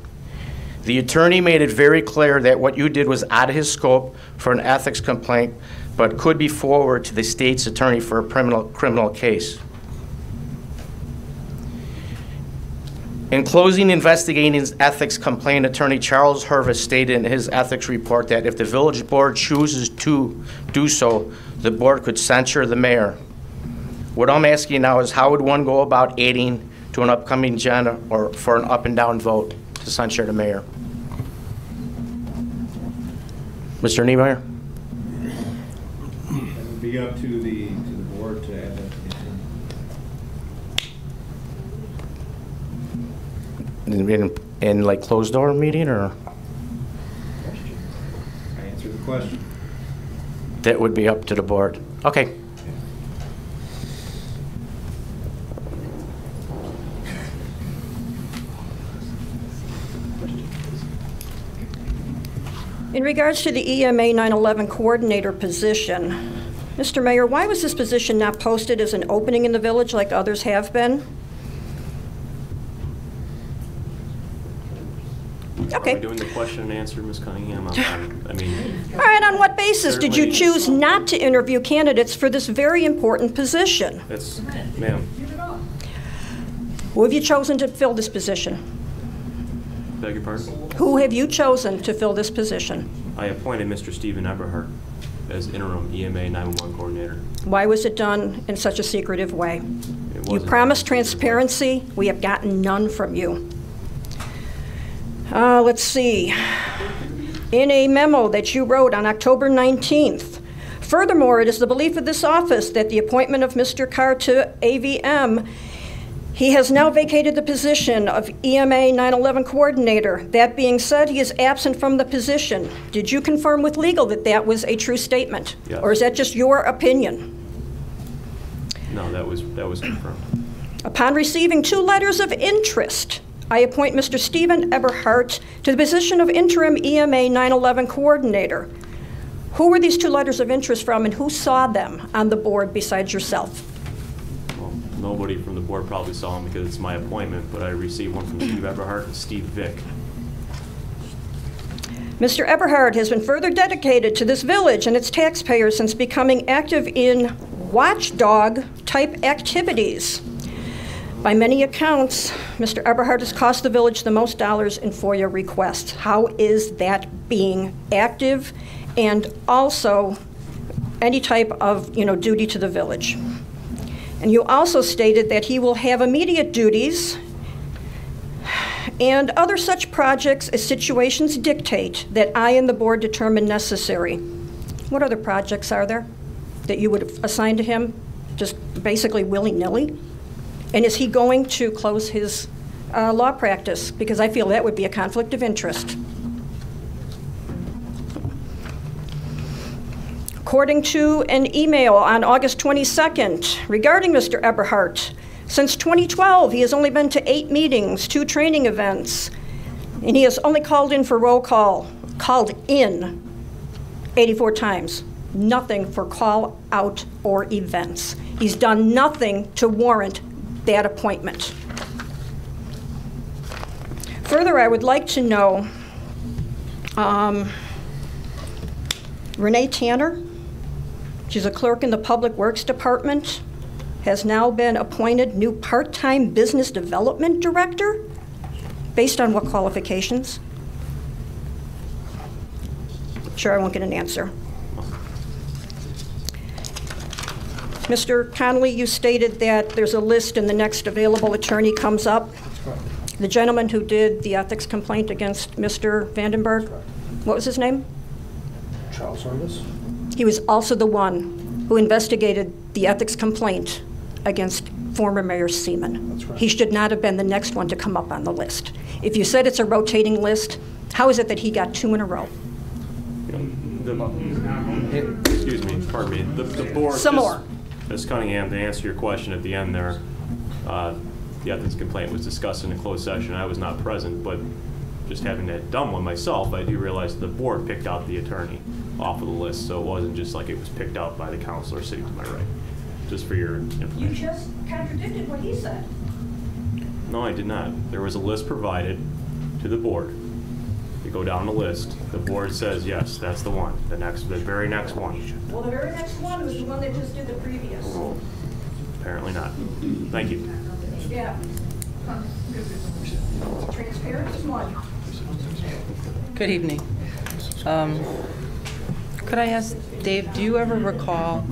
The attorney made it very clear that what you did was out of his scope for an ethics complaint, but could be forwarded to the state's attorney for a criminal case. In closing investigating ethics complaint, attorney Charles Hervis stated in his ethics report that if the village board chooses to do so, the board could censure the mayor. What I'm asking now is how would one go about aiding to an upcoming agenda or for an up and down vote to censure the mayor? Mr. Niemeyer? It would be up to the board to add that. In like closed door meeting, or? I answered the question. That would be up to the board. Okay. In regards to the EMA 911 coordinator position, Mr. Mayor, why was this position not posted as an opening in the village like others have been? Okay. Are we doing the question and answer, Ms. Cunningham? I mean... All right, on what basis did you choose not to interview candidates for this very important position? That's, ma'am. Who have you chosen to fill this position? Beg your pardon? Who have you chosen to fill this position? I appointed Mr. Stephen Eberhardt as interim EMA 911 coordinator. Why was it done in such a secretive way? You promised transparency. We have gotten none from you. Let's see. In a memo that you wrote on October 19th, furthermore, it is the belief of this office that the appointment of Mr. Carr to AVM, he has now vacated the position of EMA 911 coordinator. That being said, he is absent from the position. Did you confirm with legal that that was a true statement? Yes. Or is that just your opinion? No, that was confirmed. Upon receiving 2 letters of interest, I appoint Mr. Stephen Eberhardt to the position of interim EMA 911 coordinator. Who were these 2 letters of interest from and who saw them on the board besides yourself? Well, nobody from the board probably saw them because it's my appointment, but I received one from Steve Eberhardt and Steve Vick. Mr. Eberhardt has been further dedicated to this village and its taxpayers since becoming active in watchdog-type activities. By many accounts, Mr. Eberhardt has cost the village the most dollars in FOIA requests. How is that being active and also any type of, duty to the village? And you also stated that he will have immediate duties and other such projects as situations dictate that I and the board determine necessary. What other projects are there that you would assign to him, just basically willy-nilly? And is he going to close his law practice? Because I feel that would be a conflict of interest. According to an email on August 22nd regarding Mr. Eberhardt, since 2012, he has only been to 8 meetings, 2 training events, and he has only called in for roll call, called in 84 times. Nothing for call out or events. He's done nothing to warrant that appointment. Further, I would like to know, Renee Tanner, she's a clerk in the Public Works Department, has now been appointed new part-time business development director. Based on what qualifications? Sure, I won't get an answer. Mr. Connolly, you stated that there's a list and the next available attorney comes up. The gentleman who did the ethics complaint against Mr. Vandenberg, what was his name? Charles Hervis. He was also the one who investigated the ethics complaint against former Mayor Seaman. That's right. He should not have been the next one to come up on the list. If you said it's a rotating list, how is it that he got 2 in a row? Excuse me, pardon me. The board. Some more. Ms. Cunningham, to answer your question at the end there, the ethics complaint was discussed in a closed session. I was not present, but just having that done one myself, I do realize the board picked out the attorney off of the list, so it wasn't just like it was picked out by the counselor sitting to my right. Just for your information. You just contradicted what he said. No, I did not. There was a list provided to the board. You go down the list. The board says, yes, that's the one. The very next one. Well, the very next one was the one that just did the previous. Well, apparently not. Thank you. Yeah. Transparent as mud. Good evening. Could I ask, Dave, do you ever recall,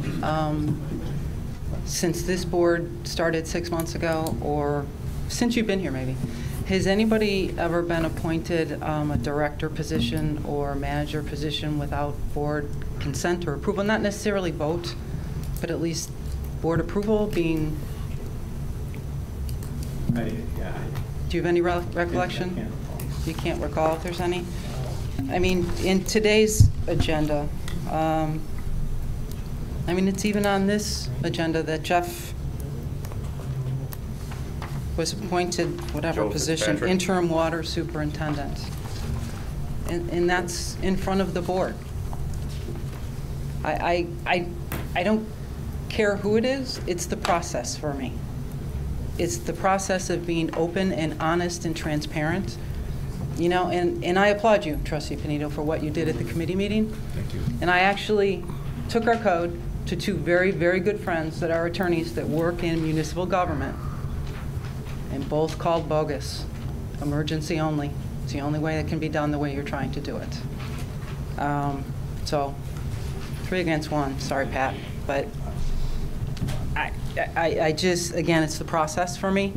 since this board started 6 months ago, or since you've been here maybe, has anybody ever been appointed a director position or manager position without board consent or approval? Not necessarily vote, but at least board approval being... Do you have any recollection? You can't recall if there's any? I mean, in today's agenda, I mean, it's even on this agenda that Jeff was appointed, whatever Joe position, Fitzpatrick. interim water superintendent. And that's in front of the board. I don't care who it is, it's the process for me. It's the process of being open and honest and transparent. You know, and I applaud you, Trustee Panito, for what you did at the committee meeting. Thank you. And I actually took our code to 2 very, very good friends that are attorneys that work in municipal government, and both called bogus. Emergency only. It's the only way it can be done the way you're trying to do it. So 3 against 1. Sorry, Pat. But I just, again, it's the process for me.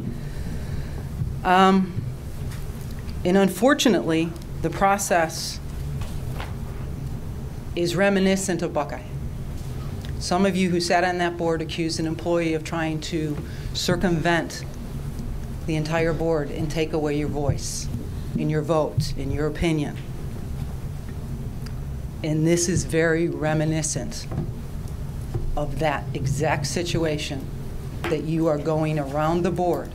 And unfortunately, the process is reminiscent of Buckeye. Some of you who sat on that board accused an employee of trying to circumvent the entire board and take away your voice, and your vote, and your opinion. And this is very reminiscent of that exact situation that you are going around the board.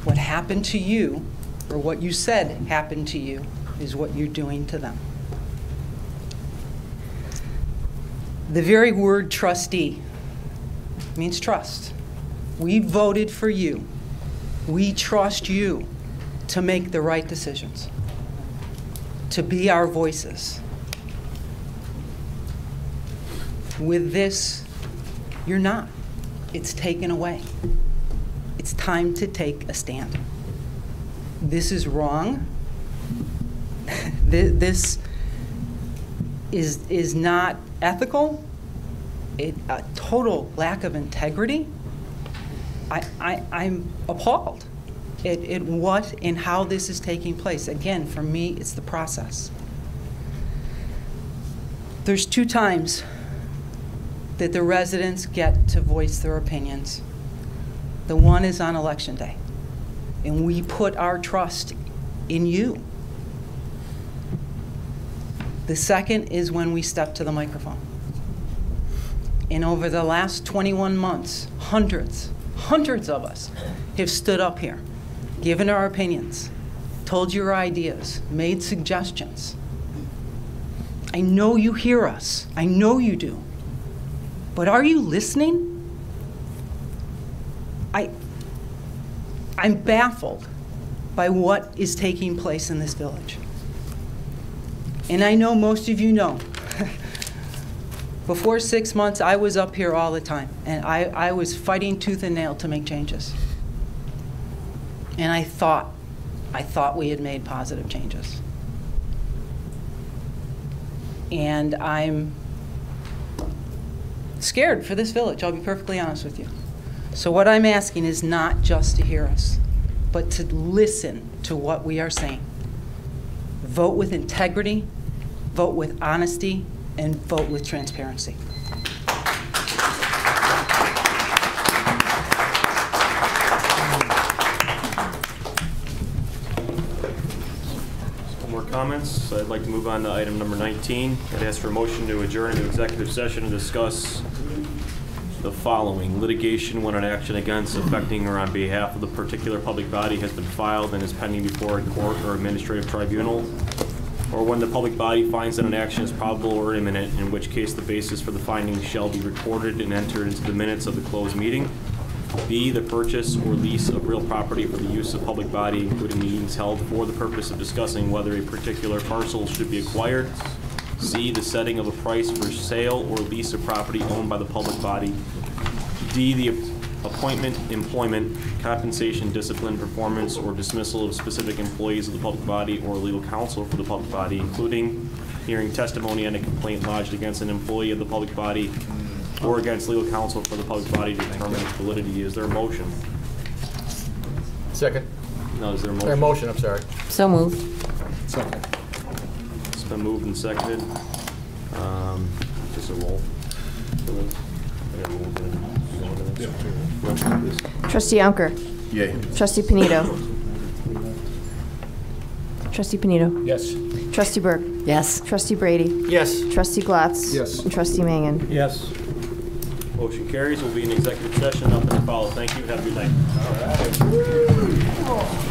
What happened to you, or what you said happened to you, is what you're doing to them. The very word trustee means trust. We voted for you. We trust you to make the right decisions, to be our voices. With this, you're not. It's taken away. It's time to take a stand. This is wrong. This is not ethical. A total lack of integrity. I'm appalled at what and how this is taking place. Again, for me, it's the process. There's 2 times that the residents get to voice their opinions. The one is on Election Day, and we put our trust in you. The second is when we step to the microphone. And over the last 21 months, hundreds of us have stood up here, given our opinions, told you our ideas, made suggestions. I know you hear us. I know you do. But are you listening? I'm baffled by what is taking place in this village. And I know most of you know. Before 6 months, I was up here all the time, and I was fighting tooth and nail to make changes. And I thought we had made positive changes. And I'm scared for this village, I'll be perfectly honest with you. So what I'm asking is not just to hear us, but to listen to what we are saying. Vote with integrity, vote with honesty, and vote with transparency. comments. I'd like to move on to item number 19. I'd ask for a motion to adjourn into executive session and discuss the following: litigation when an action against, affecting, or on behalf of the particular public body has been filed and is pending before a court or administrative tribunal, or when the public body finds that an action is probable or imminent, in which case the basis for the findings shall be recorded and entered into the minutes of the closed meeting. B, the purchase or lease of real property for the use of public body, including meetings held for the purpose of discussing whether a particular parcel should be acquired. C, the setting of a price for sale or lease of property owned by the public body. D, the appointment, employment, compensation, discipline, performance, or dismissal of specific employees of the public body or legal counsel for the public body, including hearing testimony on a complaint lodged against an employee of the public body or against legal counsel for the public body to determine its validity. Is there a motion? Second. No, is there a motion? Motion, I'm sorry. So moved. Second. It's been moved and seconded. Just a roll. Trustee Unker. Yay. Trustee Panito. Trustee Panito. Yes. Trustee Burke. Yes. Trustee Brady. Yes. Trustee Glatz. Yes. And Trustee Mangan. Yes. Motion carries. We'll be in executive session. Nothing to follow. Thank you. Have a good night.